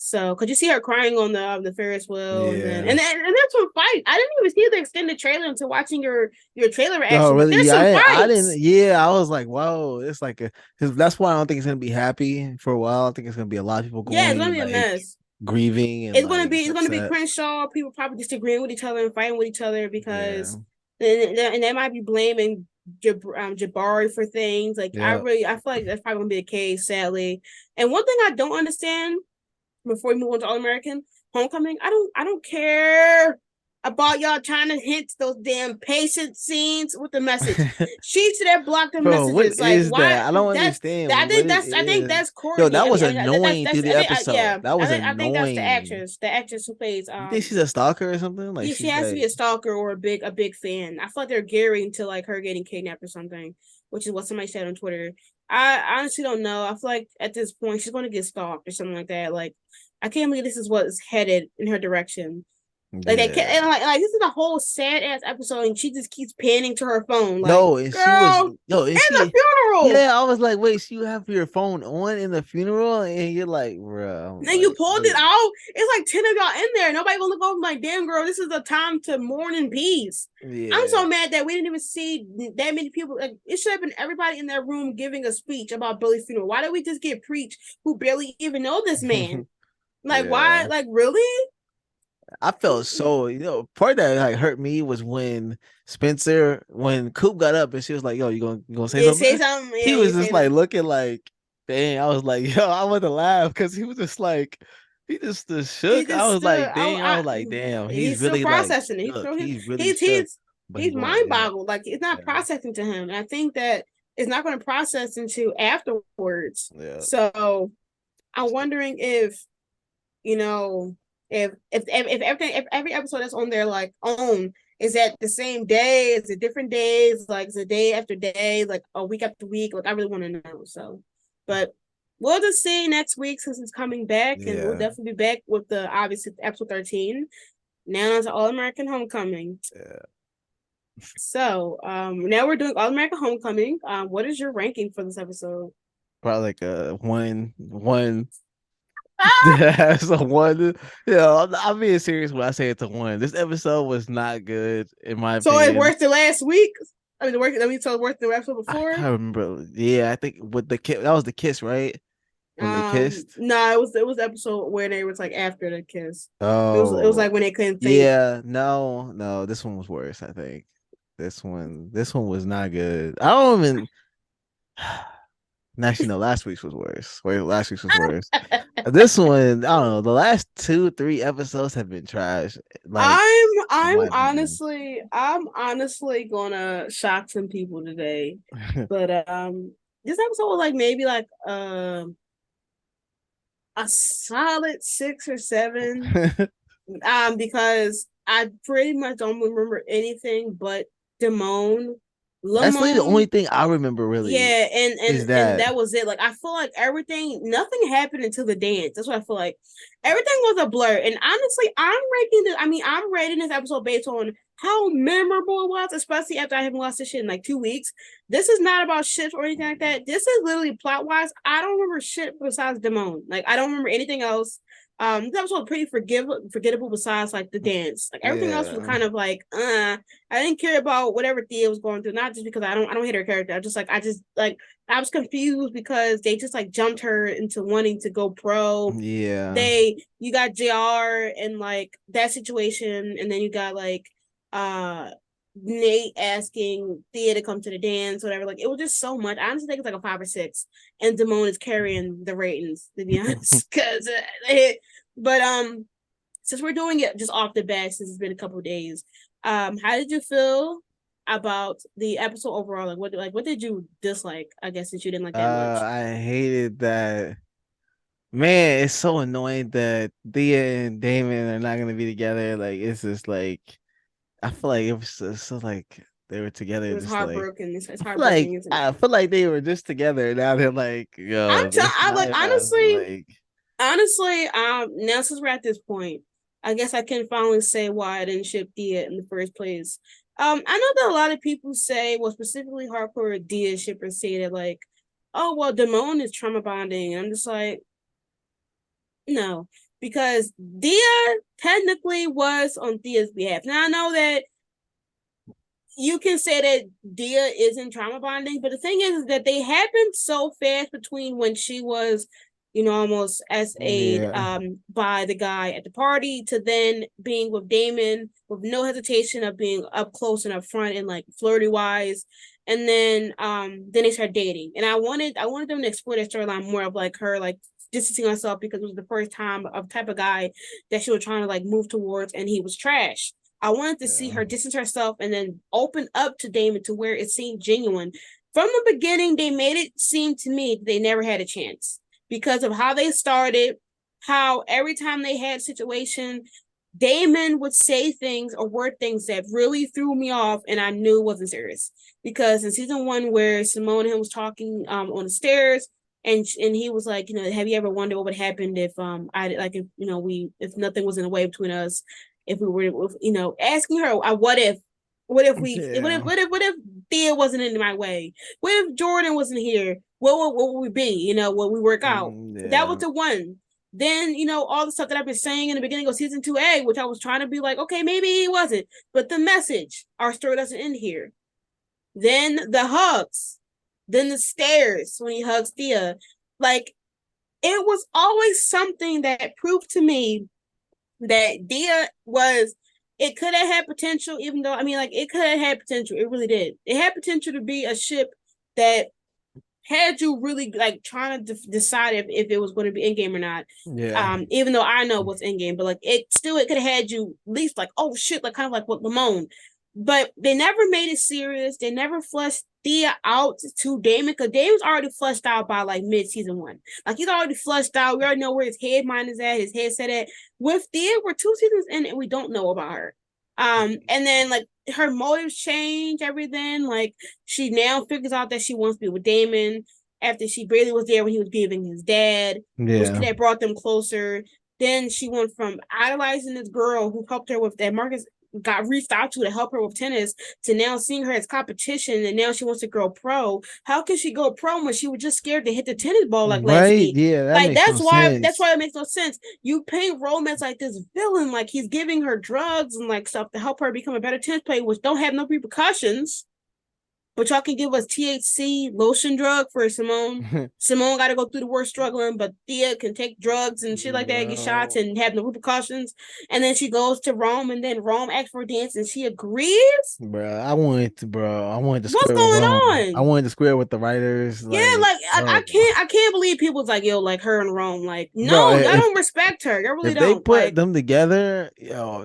So, could you see her crying on the Ferris wheel, and then Yeah. and there's some fight. I didn't even see the extended trailer until watching your trailer Oh, reaction, but really? there's Yeah, some I didn't. fights. Yeah, I was like, whoa, it's like a. Cause that's why I don't think it's gonna be happy for a while. I think it's gonna be a lot of people Yeah, it's going gonna and be a like mess. grieving and like It's gonna be upset. Crenshaw. People probably disagreeing with each other and fighting with each other Yeah. because and they might be blaming Jabari for things. Like Yeah. I feel like that's probably gonna be the case, sadly. And one thing I don't understand before we move on to All American Homecoming, I don't care about y'all trying to hint those damn patient scenes with the message. She should have blocked the Bro, what messages. Like is why? that? I don't That's understand what it I think is. that's Yo, Courtney. that was That's annoying through the episode. yeah. That was I think that's annoying. the actress who plays You think she's a stalker or something? Like yeah, she she's has to like, be a stalker or a big fan. I feel like they're gearing to like her getting kidnapped or something, which is what somebody said on Twitter. I honestly don't know. I feel like at this point she's going to get stalked or something like that. Like I can't believe this is what's headed in her direction. Like that, and Yeah. like this is a whole sad ass episode, and she just keeps panning to her phone, like, No, and she was "Girl, no, and in the she funeral." yeah, I was like, wait, so you have your phone on in the funeral? And you're like, bro, I'm And you like, pulled it wait. out. It's like 10 of y'all in there. Nobody gonna look over like, damn girl, this is a time to mourn in peace. I'm so Yeah. mad that we didn't even see that many people. Like, it should have been everybody in that room giving a speech about Billy's funeral. Why did we just get preached who barely even know this man? Like, why? Yeah. Like, really? I felt so, part that like hurt me was when when Coop got up and she was like, "Yo, you gonna say Yeah, say something?" something. He Yeah, was you just say like that. looking like, dang. I was like, yo, I want to laugh because he was just like, he just He shook. I just was stood. like, dang. I was like, damn. He's He's still really like processing. He's shook. still He's really he's shook, he's but he he's going, mind yeah, boggled. Like it's not yeah, processing to him. And I think that it's not going to process until afterwards. yeah. So I'm wondering if you know if everything if every episode that's on there like own is that the same day, is it different days, like is it day after day, like a week after week, like I really want to know. So but we'll just see next week since it's coming back, and we'll Yeah. definitely be back with the obviously episode 13. Now on to All American Homecoming. Yeah. So now we're doing All American Homecoming. What is your ranking for this episode? Probably like a one. Ah! Yeah, so one. I'm being serious when I say it's a one. This episode was not good in my So it's opinion. worse than last week. I mean, the work. I mean, so it's worse than the episode I before. can't remember. Yeah, I think with the kiss, that was the kiss, right? When they kissed. No, it was the episode where they was like after the kiss. It was Oh, like when they couldn't think. yeah. No, no, this one was worse, I think. This one was not good. I don't even actually no, last week's was worse. Wait, last week's was worse. This one, I don't know. The last two, three episodes have been trash. Like, I'm in I'm my opinion. honestly I'm honestly gonna shock some people today, but this episode was like maybe like a solid 6 or 7, because I pretty much don't remember anything but Damone, That's literally the Lamone. only thing I remember really Yeah, and is and that. that was it. Like I feel like nothing happened until the dance. That's what I feel like. Everything was a blur. And honestly, I'm rating this episode based on how memorable it was, especially after I haven't watched this shit in like 2 weeks. This is not about shit or anything like that. This is literally plot wise. I don't remember shit besides Damone. Like I don't remember anything else. This episode was pretty forgettable besides like the dance. Like everything else was Yeah. kind of like, I didn't care about whatever Thea was going through, not just because I don't hate her character. I was confused because they just like jumped her into wanting to go pro. Yeah. You got JR and like that situation, and then you got like uh Nate asking Thea to come to the dance, whatever. Like it was just so much. I honestly think it's like a 5 or 6, and Damone is carrying the ratings to be honest. Because, but since we're doing it just off the bat, since it's been a couple of days, how did you feel about the episode overall? What did you dislike? I guess since you didn't like that much. I hated that. Man, it's so annoying that Thea and Damon are not gonna be together. Like it's just like I feel like it was so like they were It together. was Just like heartbroken. It's heartbreaking, isn't it? I feel like they were just together. Now they're like, yo, it's I not like enough. Like, honestly, now since we're at this point, I guess I can finally say why I didn't ship Dia in the first place. I know that a lot of people say, well, specifically hardcore Dia shippers say that like, oh well, Damone is trauma bonding, and I'm just like, no, because Dia technically was on Thea's behalf. Now I know that you can say that Dia isn't trauma bonding, but the thing is that they happened so fast between when she was, almost SA'd yeah, by the guy at the party to then being with Damon with no hesitation of being up close and up front and like flirty wise. And then they started dating. And I wanted them to explore that storyline more of like her like distancing herself because it was the first time of type of guy that she was trying to like move towards and he was trash. I wanted to see yeah, her distance herself and then open up to Damon to where it seemed genuine. From the beginning, they made it seem to me that they never had a chance because of how they started, how every time they had a situation, Damon would say things or word things that really threw me off, and I knew it wasn't serious. Because in season 1, where Simone and him was talking on the stairs, and he was like, have you ever wondered what would happen if I like if we if nothing was in the way between us? if we were, asking her, Yeah. what if Thea wasn't in my way? What if Jordan wasn't here? What would we be? What we work out? That was Yeah. the one. Then, all the stuff that I've been saying in the beginning of season 2A, which I was trying to be like, okay, maybe he wasn't. But the message, our story doesn't end here. Then the hugs. Then the stares when he hugs Thea. Like, it was always something that proved to me that Thea was, it could have had potential, even though, I mean, like, it could have had potential. It really did. It had potential to be a ship that had you really like trying to decide if it was going to be in game or not. Yeah. Even though I know what's in game, but like it could have had you at least like, oh shit, like kind of like what Lamone. But they never made it serious. They never fleshed Thea out to Damon, because Damon's already fleshed out by like mid season 1. Like he's already fleshed out. We already know where his head mind is at, his head set at. With Thea, we're 2 seasons in and we don't know about her. And then like her motives change, everything. Like she now figures out that she wants to be with Damon after she barely was there when he was grieving his dad, which could Yeah. have brought them closer. Then she went from idolizing this girl who helped her with that Marcus got reached out to help her with tennis to now seeing her as competition, and now she wants to go pro. How can she go pro when she was just scared to hit the tennis ball like last Right? week? Yeah, that Like makes no that's sense. why it makes no sense. You paint romance like this villain, like he's giving her drugs and like stuff to help her become a better tennis player, which don't have no repercussions. But y'all can give us THC lotion drug for Simone. Simone got to go through the worst struggling, but Thea can take drugs and shit like that, get shots Bro. and have no repercussions. And then she goes to Rome, and then Rome asks for a dance, and she agrees. Bro. I wanted to What's square with going Rome. I on? wanted to square with the writers. Yeah, Like, like bro, I can't believe people's like, yo, like her and Rome. Like, bro. no, y'all don't respect her. Y'all really If they don't. put Like, them together,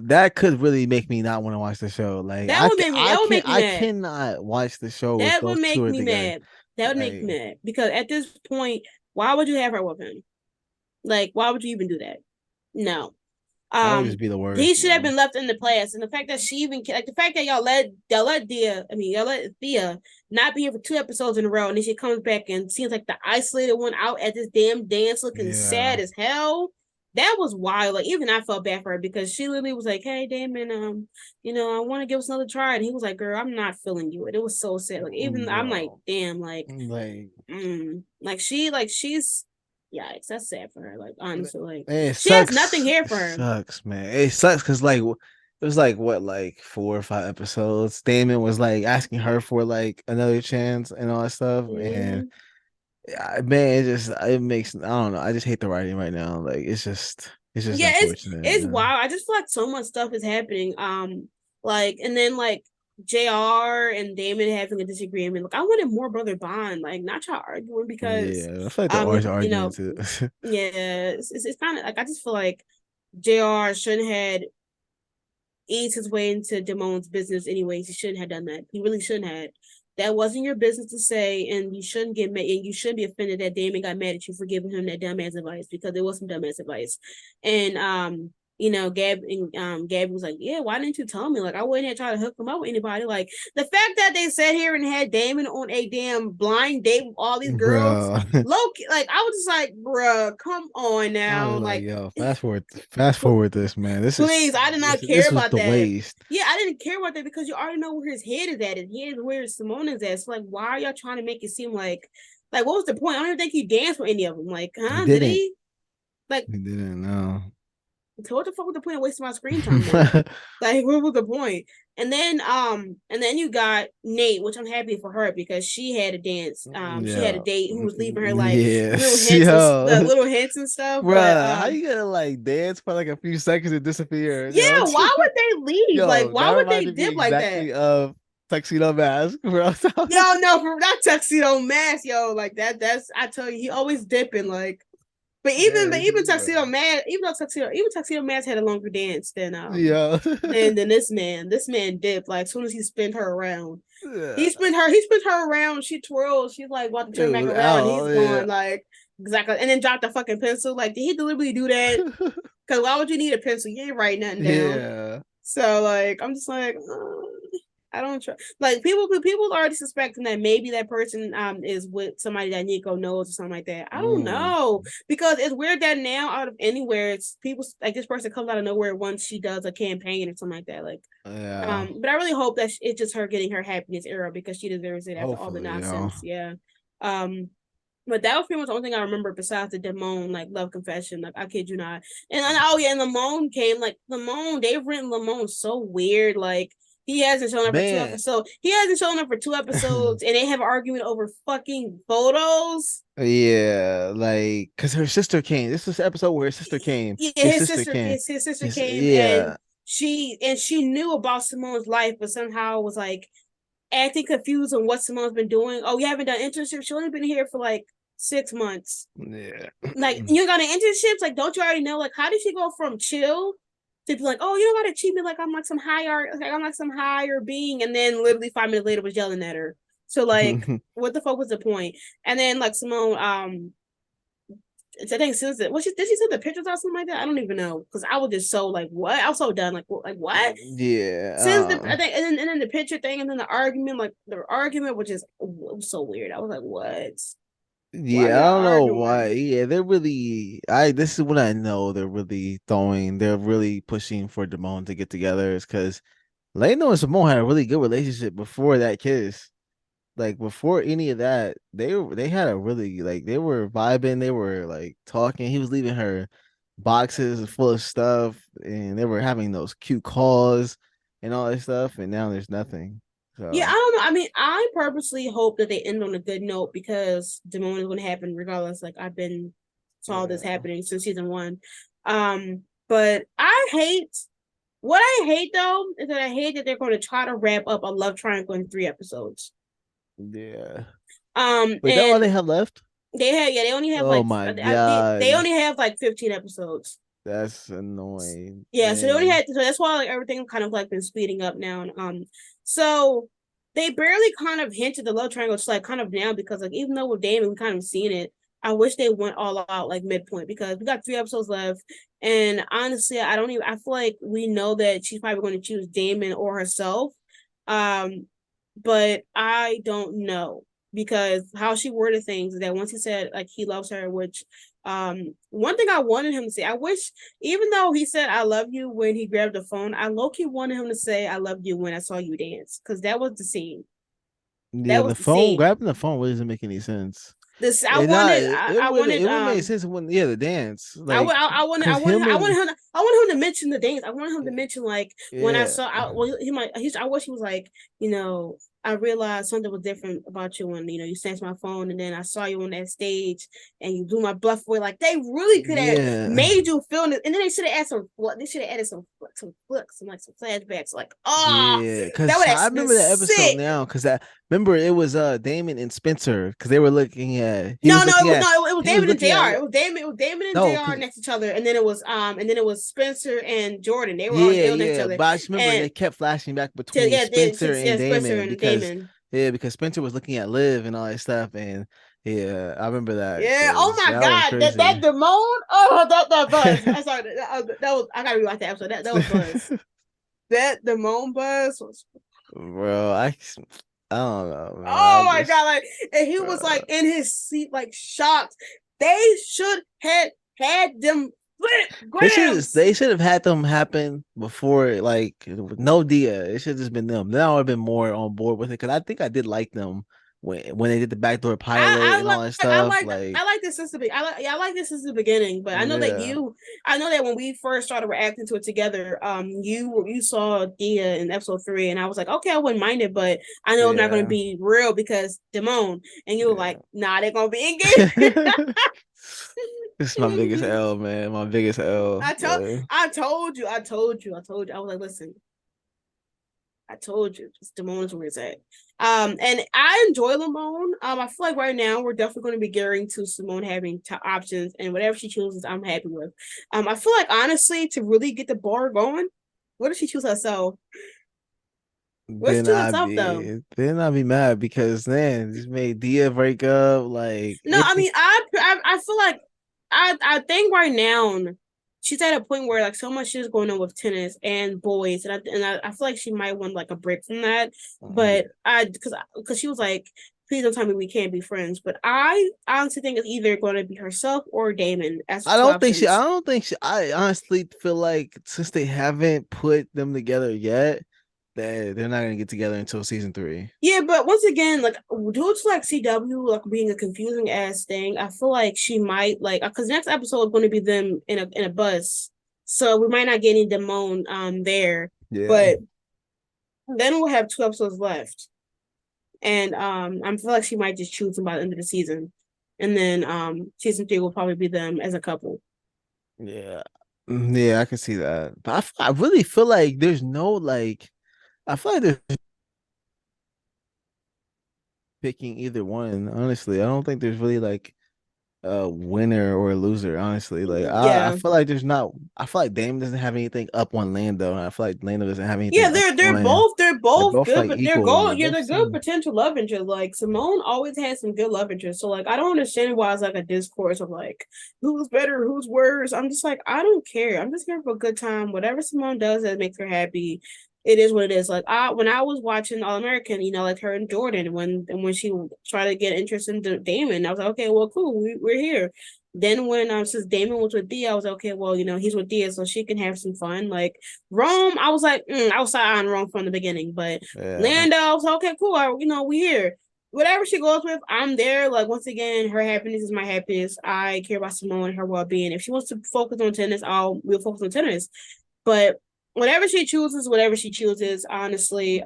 that could really make me not want to watch the show. Like, that would make me I mad. cannot watch the show with That would those two make are me together. mad. That would make me Like, mad. Because at this point, why would you have her with him? Like, why would you even do that? No. that would Um, just be the he worst, should have bro. been left in the past. And the fact that she even like the fact that y'all let y'all let Thea not be here for 2 episodes in a row, and then she comes back and seems like the isolated one out at this damn dance looking Yeah. sad as hell. That was wild. Like even I felt bad for her because she literally was like, "Hey, Damon, I want to give us another try," and he was like, "Girl, I'm not feeling you." And it was so sad. Like even I'm like, Bro. damn, like Like, like she's yikes, that's sad for her. Like honestly, like man, it she has nothing sucks. here It for her. sucks, man. It sucks because like it was like what, like 4 or 5 episodes. Damon was like asking her for like another chance and all that stuff. And Mm-hmm. man, it makes, I don't know. I just hate the writing right now. Like it's just Yeah, unfortunate. it's wild. I just feel like so much stuff is happening. Like and then like JR and Damon having a disagreement. Like I wanted more brother bond, like not y'all arguing because Yeah, I feel like they're always arguing too. yeah, it's kind of like I just feel like JR shouldn't have ease his way into Damon's business anyways. He shouldn't have done that. He really shouldn't have. That wasn't your business to say, and you shouldn't get mad, and you shouldn't be offended that Damon got mad at you for giving him that dumbass advice because it was some dumbass advice. And Gabby was like, "Yeah, why didn't you tell me? Like, I wouldn't have tried to hook him up with anybody. Like, the fact that they sat here and had Damon on a damn blind date with all these girls, Bro. low like, I was just like, bruh, come on I now, was like, like, yo, fast forward this, man. please, I did not care This was about the that. waste. Yeah, I didn't care about that because you already know where his head is at, and head where Simone is at. So like, why are y'all trying to make it seem like what was the point? I don't even think he danced with any of them. Like, He huh? Did didn't. he? Like, He didn't know. so what the fuck was the point of wasting my screen time then? Like, what was the point? And then you got Nate, which I'm happy for her because she had a dance. She had a Yeah. date who was leaving her like Yes. Yo. little hints and stuff. But Bruh, how you gonna like dance for like a few seconds and disappear? yeah, why would they leave? Like, Yo, that why would they reminded me dip like that? exactly of Tuxedo Mask, bro. Yo, no, for that tuxedo mask, yo, like that's I tell you, he always dipping. Like, but Yes, even tuxedo bro. mask, even tuxedo mask had a longer dance Yo. than this man. This man dipped like as soon as he spun her around. Yeah. He spins her around. She twirls. She's like about to It turn back was around. out, He's yeah. going like exactly, and then drop the fucking pencil. Like, did he deliberately do that? Because why would you need a pencil? You ain't writing nothing down. Yeah. So like, I'm just like, I don't trust. Like people already suspecting that maybe that person is with somebody that Nico knows or something like that. I don't Mm, know because it's weird that now out of anywhere, it's people like this person comes out of nowhere once she does a campaign or something like that. Like, yeah. but I really hope that it's just her getting her happiness era because she deserves it after all the Hopefully, yo. nonsense. Yeah. Um, but that was pretty much the only thing I remember besides the Damone, like love confession. Like I kid you not. And oh yeah, and Lamone came like Lamone. They've written Lamone so weird. Like he hasn't shown up for two Man. episodes. He hasn't shown up for 2 episodes, and they have an argument over fucking photos. Yeah, like, cause her sister came. This is the episode where her sister came. Yeah, His sister came. his sister His, came, and yeah, she knew about Simone's life, but somehow was like acting confused on what Simone's been doing. Oh, you haven't done internships. She only been here for like 6 months. yeah, Like you got an internships. Like, don't you already know? Like, how did she go from chill to be like, oh, you don't got to treat me like I'm like some higher, like I'm like some higher being, and then literally 5 minutes later was yelling at her. So like, what the fuck was the point? And then like Simone, I think since it, what she did she send the pictures or something like that? I don't even know because I was just so like, what? I was so done. Like what? Since the yeah. I think and then the picture thing and then the argument, like the argument was just was so weird. I was like, what? Why are Yeah, I y'all don't know why. arguing? Yeah, they're really. I This is what I know. They're really throwing. They're really pushing for Damone to get together. Is because Leno and Simone had a really good relationship before that kiss. Like before any of that, they had a really like they were vibing. They were like talking. He was leaving her boxes full of stuff, and they were having those cute calls and all that stuff. And now there's nothing. Yeah, I So don't know. I mean, I purposely hope that they end on a good note because Damone is going to happen regardless. Like I've been saw this yeah, happening since season 1. But I hate what I hate though is that I hate that they're going to try to wrap up a love triangle in 3 episodes. yeah. Wait, that all And they have left? they only have Oh like my they God. only have like 15 episodes. That's annoying. Yeah, so they only Dang. had so that's why like everything kind of like been speeding up now. And so they barely kind of hinted the love triangle just like kind of now because like even though with Damon we kind of seen it, I wish they went all out like midpoint because we got 3 episodes left. And honestly, I feel like we know that she's probably going to choose Damon or herself. Um, but I don't know because how she worded things is that once he said like he loves her, which one thing I wanted him to say, I wish even though he said I love you when he grabbed the phone, I low key wanted him to say I love you when I saw you dance because that was the scene. Yeah, That was the the phone scene. grabbing the phone really doesn't make any sense. This I It not wanted. it, it I would wanted. it would make sense when the dance like I wanted. because him I wanted and him. I wanted him to mention the dance. I wanted him to mention like when I yeah saw. Well, he might. I wish he was like, you know, I realized something was different about you when you snatched my phone, and then I saw you on that stage, and you blew my bluff away. Like they really could have yeah made you feel it, and then they should have added some. They should have added some flicks, some like some flashbacks. Like, oh, yeah that because would have I been remember that episode sick. now because I remember it was Damon and Spencer because they were looking at No, it was he was David and looking at Jr. It was David and no Jr. because next to each other, and then it was Spencer and Jordan. They were next to each other, but I just remember and they kept flashing back between Spencer and Spencer Damon and Damon. because Spencer was looking at Liv and all that stuff and yeah I remember that Yeah. Oh because my that was God, crazy. that Damone. Oh, that buzz. I'm sorry. That was I gotta rewatch that episode. That was buzz. That Damone buzz was. Bro, I don't know, man. I Oh my just God! Like, and he was uh, like in his seat, like shocked. They should have had them flip grams. they should have had them happen before like no Dia. It should have just been them. Then I would have been more on board with it because I think I did like them when they did the backdoor pilot and all that stuff. Like I like this since the I like this since the beginning. But yeah, I know that when we first started reacting to it together, you saw Dia in episode 3, and I was like, okay, I wouldn't mind it, but I know it's not going to yeah, be real because Damone, and you were like, yeah. nah, they're gonna be engaged. This is my biggest L, man. My biggest L. Like, I told you. I was like, listen, I told you, just Damone's where it's at. And I enjoy Lamone. I feel like right now we're definitely going to be gearing to Simone having options, and whatever she chooses, I'm happy with. I feel like honestly, to really get the bar going, what if she choose herself? What if she choose herself though? then I'd be mad because then just made Dia break up. Like No, I mean, I feel like I think right now she's at a point where like so much is going on with tennis and boys, and I feel like she might want like a break from that. Yeah. But I because she was like, please don't tell me we can't be friends. But I honestly think it's either going to be herself or Damon as I two don't think she. I options. don't think she. I honestly feel like since they haven't put them together yet, that they're not gonna get together until season three. Yeah, but once again, like due to like CW like being a confusing ass thing, I feel like she might like because next episode is going to be them in a bus, so we might not get any Damone there, Yeah. but then we'll have 2 episodes left, and I feel like she might just choose them by the end of the season, and then season 3 will probably be them as a couple. Yeah. Yeah, I can see that. But I really feel like there's no like. I feel like they're picking either one. Honestly, I don't think there's really like a winner or a loser, honestly. Like I Yeah, feel like there's not I feel like Dame doesn't have anything up on Lando, and I feel like Lando doesn't have yeah, anything up they're on both they're they're both both good, like but they're equal. good. They're Yeah, both they're good same. potential love interests. Like Simone always has some good love interests. So like I don't understand why it's like a discourse of like who's better, who's worse. I'm just like I don't care. I'm just here for a good time. Whatever Simone does that makes her happy, it is what it is. Like I when I was watching All American, like her and Jordan when she tried to get interest in Damon, I was like, okay, well, cool, we're here. Then when since Damon was with Dia, I was like, okay, well, he's with Dia, so she can have some fun. Like Rome, I was like, I was on Rome from the beginning, but Yeah. Lando, I was like, okay, cool. We here. Whatever she goes with, I'm there. Like once again, her happiness is my happiness. I care about Simone and her well being. If she wants to focus on tennis, we'll focus on tennis. But whatever she chooses, honestly,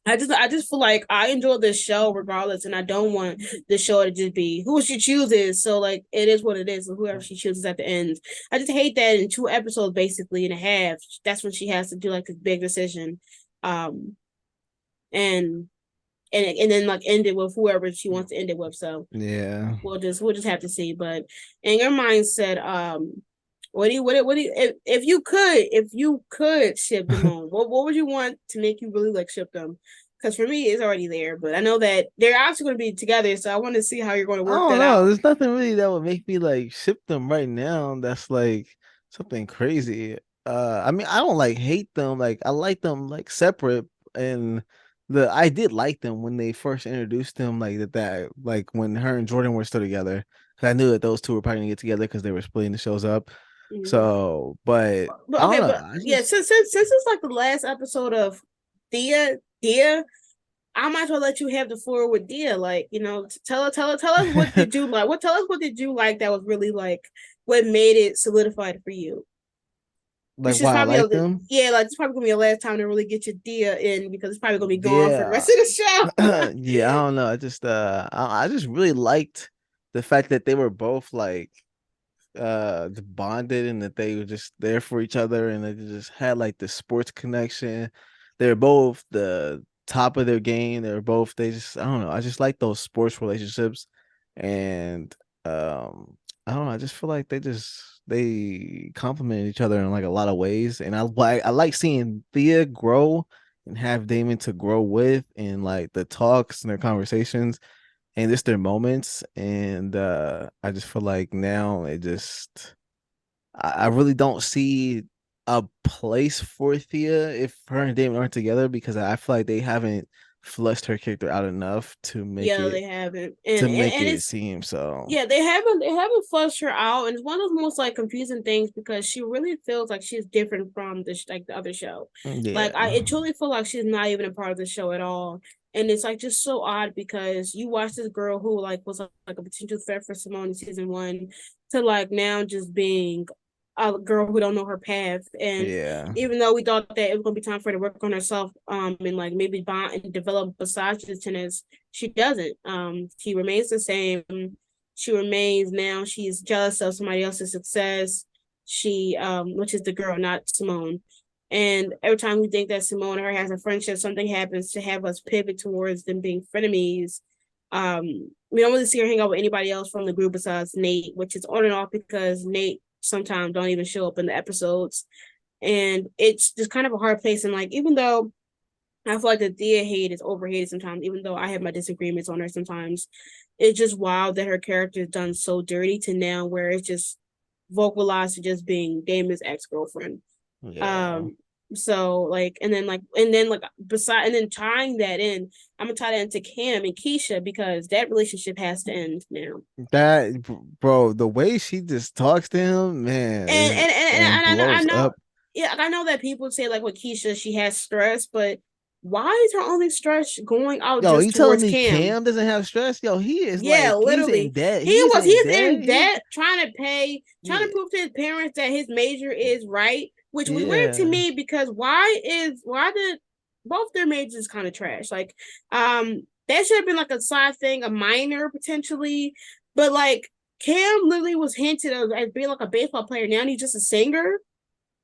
I just feel like I enjoy this show regardless, and I don't want the show to just be who she chooses. So like it is what it is, and whoever she chooses at the end. I just hate that in 2 episodes, basically and a half, that's when she has to do like this big decision, um, and and then like end it with whoever she wants to end it with. So Yeah. we'll just have to see. But in your mindset, what do you if you could ship them on, what would you want to make you really like ship them? Because for me, it's already there, but I know that they're actually going to be together, so I want to see how you're going to I work don't that know. out. There's nothing really that would make me like ship them right now. That's like something crazy. I mean, I don't like hate them. Like I like them like separate, and the I did like them when they first introduced them. Like that like when her and Jordan were still together. 'Cause I knew that those two were probably gonna get together because they were splitting the shows up. Mhm. So, but But I don't okay, know. but I yeah, just since it's like the last episode of Dia, I might as well let you have the floor with Dia. Like, tell us what did you like? Tell us what did you like that was really like what made it solidified for you? like This is why I probably like them. yeah, like it's probably gonna be the last time to really get your Dia in because it's probably gonna be gone for the Yeah. rest of the show. Yeah, I don't know. I just really liked the fact that they were both like bonded and that they were just there for each other and they just had like the sports connection. They're both the top of their game. They're both they just I don't know. I just like those sports relationships and I don't know. I just feel like they complement each other in like a lot of ways and I like seeing Thea grow and have Damon to grow with and like the talks and their conversations and just their moments. And I just feel like now I really don't see a place for Thea if her and Damon aren't together because I feel like they haven't fleshed her character out enough Yeah, they haven't, to make and it it's seem so. yeah, they haven't flushed her out, and it's one of the most like confusing things because she really feels like she's different from like the other show. Like Yeah. I truly feel like she's not even a part of the show at all, and it's like just so odd because you watch this girl who like was like a potential threat for Simone in season 1 to like now just being a girl who don't know her path, and Yeah. even though we thought that it was gonna be time for her to work on herself, and like maybe bond and develop besides the tennis, she doesn't. She remains the same. She remains now. She's jealous of somebody else's success. Which is the girl, not Simone. And every time we think that Simone and her has a friendship, something happens to have us pivot towards them being frenemies. We don't really see her hang out with anybody else from the group besides Nate, which is on and off because Nate sometimes don't even show up in the episodes. And it's just kind of a hard place. And like, even though I feel like the Thea hate is overhated sometimes, even though I have my disagreements on her sometimes. It's just wild that her character is done so dirty to now where it's just vocalized to just being Damon's ex girlfriend. Yeah. Um, so like, and then beside, and then tying that in, I'm gonna tie that into Cam and Keisha because that relationship has to end now. That bro, the way she just talks to him, man, and And I blows know, up. yeah, I know that people say like with Keisha, she has stress, but why is her only stress going out Yo, just you telling towards me Cam? Cam doesn't have stress? Yo, he is Yeah, like he's in literally. debt. He He's was in he's debt. in debt trying to pay, trying to Yeah, prove to his parents that his major is right, which was weird to yeah, me because why did both their majors kind of trash? Like that should have been like a side thing, a minor potentially, but like Cam literally was hinted of as being like a baseball player. Now he's just a singer.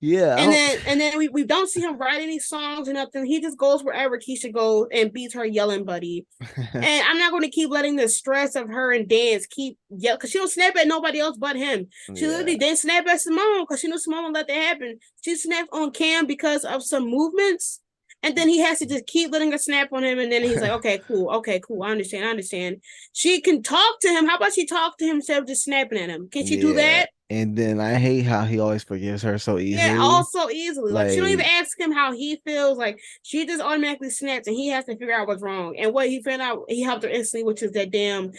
yeah. I And don't. then we don't see him write any songs or nothing. He just goes wherever Keisha goes and beats her yelling buddy. And I'm not going to keep letting the stress of her and dance keep yell because she don't snap at nobody else but him. She Yeah, literally didn't snap at Simone because she knew Simone would let that happen. She snapped on Cam because of some movements. And then he has to just keep letting her snap on him. And then he's like, okay, cool. I understand. She can talk to him. How about she talk to him instead of just snapping at him? Can she do yeah. that? And then I hate how he always forgives her so Yeah, easily. also easily. Like she don't even Like, ask him how he feels. Like she just automatically snaps and he has to figure out what's wrong. And what he found out, he helped her instantly, which is that damn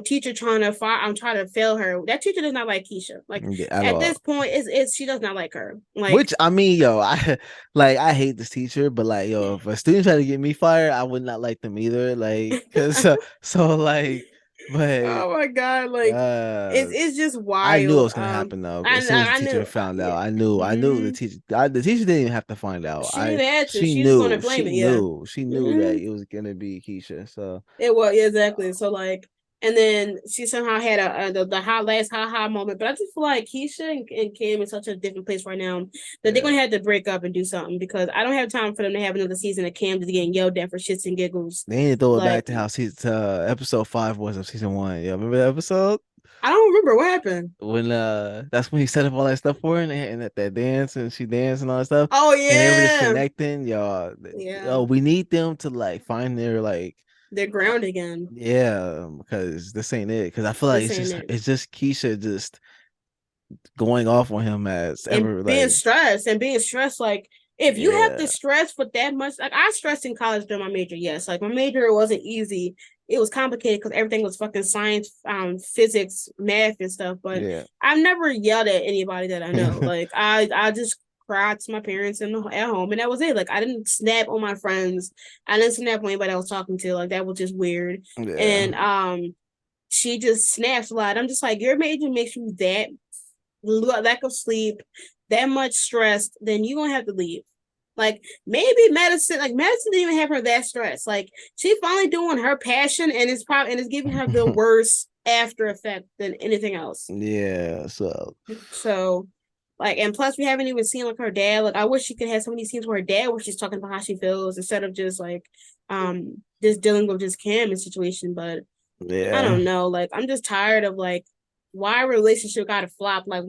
teacher trying to trying to fail her. That teacher does not like Keisha. Like yeah, at at all. this point, it's she does not like her. Like Which I mean, yo, I like I hate this teacher, but like, yo, if a student try to get me fired, I would not like them either. Like, cause so like, but oh my god, like uh, it's just I knew it wild. was gonna happen though. I As soon as the I teacher knew found out, yeah. I knew Mm-hmm. the teacher didn't even have to find out. She didn't even have to. She She's just gonna knew, blame it. Yeah. she knew that Mm-hmm. it was gonna be Keisha. So It was yeah, exactly. So like, and then she somehow had the hot last ha moment. But I just feel like Keisha and Kim in such a different place right now that they're yeah, gonna have to break up and do something because I don't have time for them to have another season of Cam just getting yelled at for shits and giggles. they need to throw it Like back to how episode 5 was of season 1. Yeah, remember that episode? I don't remember what happened. When that's when he set up all that stuff for her and at that dance and she danced and all that stuff Oh and they were just yeah, connecting, y'all. yeah, Oh, we need them to like find their like they're ground again. yeah, because this ain't it. Because I feel like This ain't it. it's just Keisha just going off on him as And ever being like stressed and being stressed like if you have to yeah, stress for that much like I stressed in college during my major yes like my major wasn't easy it was complicated because everything was fucking science physics math and stuff but yeah. I've never yelled at anybody that I know like I just cried to my parents and at home and that was it like I didn't snap on my friends I didn't snap on anybody I was talking to like that was just weird Yeah. and she just snaps a lot I'm just like your major makes you that lack of sleep, that much stress, then you're gonna have to leave. Like maybe medicine, like medicine didn't even have her that stressed. Like she's finally doing her passion and it's probably and it's giving her the worst after effect than anything else. Yeah. So So like and plus we haven't even seen like her dad. Like I wish she could have some of these scenes with her dad where she's talking about how she feels instead of just like just dealing with just Cam and situation. But I yeah. don't know. Like I'm just tired of like why a relationship got to flop. Like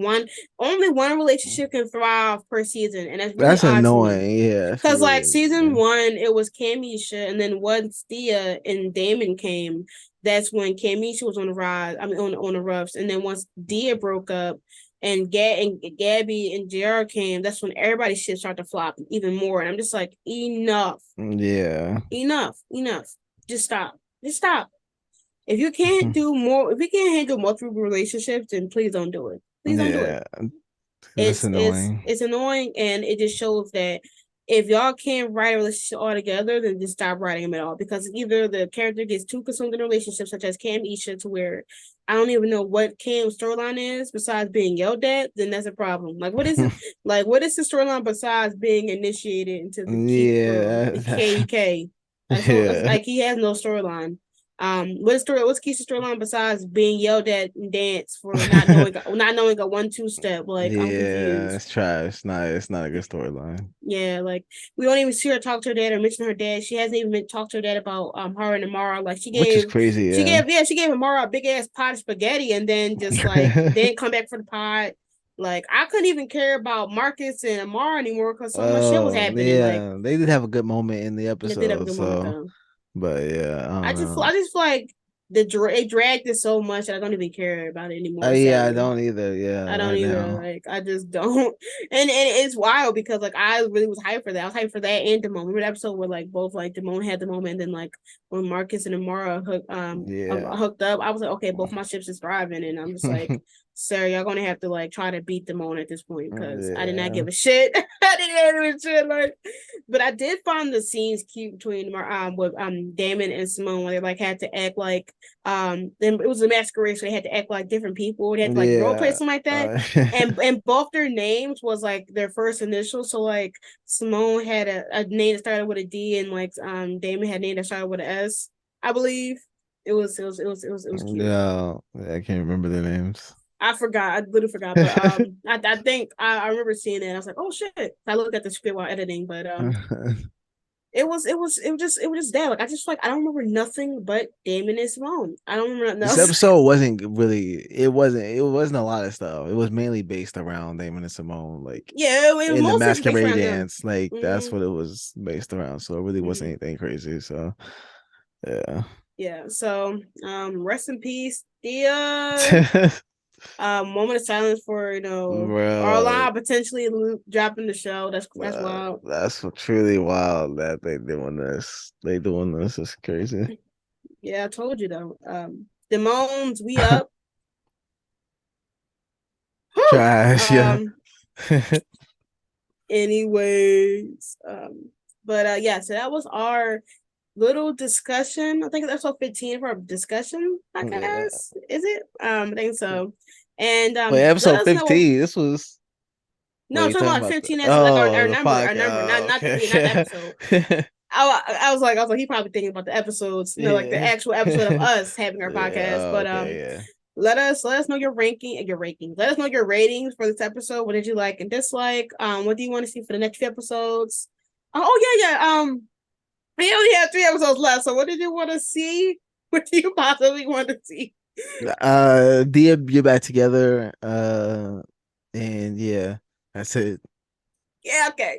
only one relationship can thrive per season, and that's really That's odd to me. annoying. Yeah, that's Cause like really season annoying. one, it was Camisha, and then once Thea and Damon came, that's when Camisha was on the rise. I mean, on the roughs, and then once Dia broke up, and Gabby and Jr. came, that's when everybody's shit started to flop even more. And I'm just like, enough, Yeah. enough. Just stop. Just stop. If you can't do more, if you can't handle multiple relationships, then please don't do it. Please don't do it. Yeah. That's annoying. It's annoying, and it just shows that if y'all can't write a relationship all together, then just stop writing them at all. Because either the character gets too consumed in a relationship, such as Cam Isha, to where I don't even know what Cam's storyline is besides being yelled at, then that's a problem. Like what is it? Like what is the storyline besides being initiated into the Yeah. the KEK? Like so, Yeah. like he has no storyline. What's Keisha's storyline besides being yelled at and dance for not knowing a 1-2 step? Like I'm Yeah, confused. it's trash. It's not a good storyline. Yeah, like we don't even see her talk to her dad or mention her dad. She hasn't even been talked to her dad about her and Amara. Like Which is crazy, yeah. she gave Amara a big ass pot of spaghetti and then just like then come back for the pot. Like I couldn't even care about Marcus and Amara anymore because so much shit was Oh, happening. Like yeah. They did have a good moment in the they did have a episode, good moment so though. but yeah, I don't I know. just feel like they dragged it so much that I don't even care about it anymore. Yeah, I Sadly, don't either. Yeah, I don't right either. now. Like I just don't. And it's wild because like I really was hyped for that. I was hyped for that and Damone. Remember the episode where like both like Damone had the moment, and then like when Marcus and Amara Yeah. hooked up, I was like, okay, both my ships is thriving, and I'm just like, sir, y'all gonna have to like try to beat Damone at this point because I did not Yeah. give a shit. I didn't give a shit. Like, but I did find the scenes cute between with Damon and Simone where they like had to act like then it was a masquerade, so they had to act like different people. They had to like role play Yeah. something like that. And both their names was like their first initial. So like Simone had a name that started with a D, and like Damon had a name that started with an S, I believe. It was cute. Yeah, I can't remember their names. I forgot. I literally forgot. But I think I remember seeing it. And I was like, oh shit. I looked at the script while editing, but it was just that. Like I just like I don't remember nothing but Damon and Simone. I don't remember nothing This else. episode wasn't really, it wasn't a lot of stuff. It was mainly based around Damon and Simone, like Yeah, it in the mostly just based masquerade around them. dance. Like that's Mm-hmm. what it was based around. So it really wasn't Mm-hmm. anything crazy. So yeah. Yeah. So rest in peace, Thea. Moment of silence for Bro, Arlon potentially dropping the show. That's wild. that's truly wild that they doing this. They doing this is crazy. Yeah, I told you though. Demones, we up. Whew. Trash, yeah. Anyways, but yeah, so that was our little discussion. I think that's episode 15 for our discussion Yeah. podcast. Is it? I think so. And Wait, let episode us know. 15. This was No, Wait, I'm you talking talking about about 15 as like oh, our the number, podcast. not Okay, not the okay. episode. I was like, he probably thinking about the episodes, like the Yeah. actual episode of us having our Yeah, podcast. oh, But okay, yeah. let us know your rankings. Let us know your ratings for this episode. What did you like and dislike? What do you want to see for the next few episodes? Yeah. We only have 3 episodes left. So what did you want to see? What do you possibly want to see? Dia, you're back together. And yeah, that's it. Yeah, okay.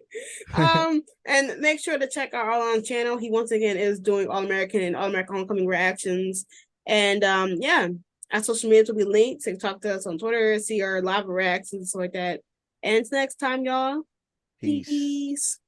And make sure to check out Arlon's channel. He once again is doing All American and All American Homecoming reactions. And yeah, our social media will be linked. So you can talk to us on Twitter, see our live reactions, stuff like that. And until next time, y'all. Peace. Peace.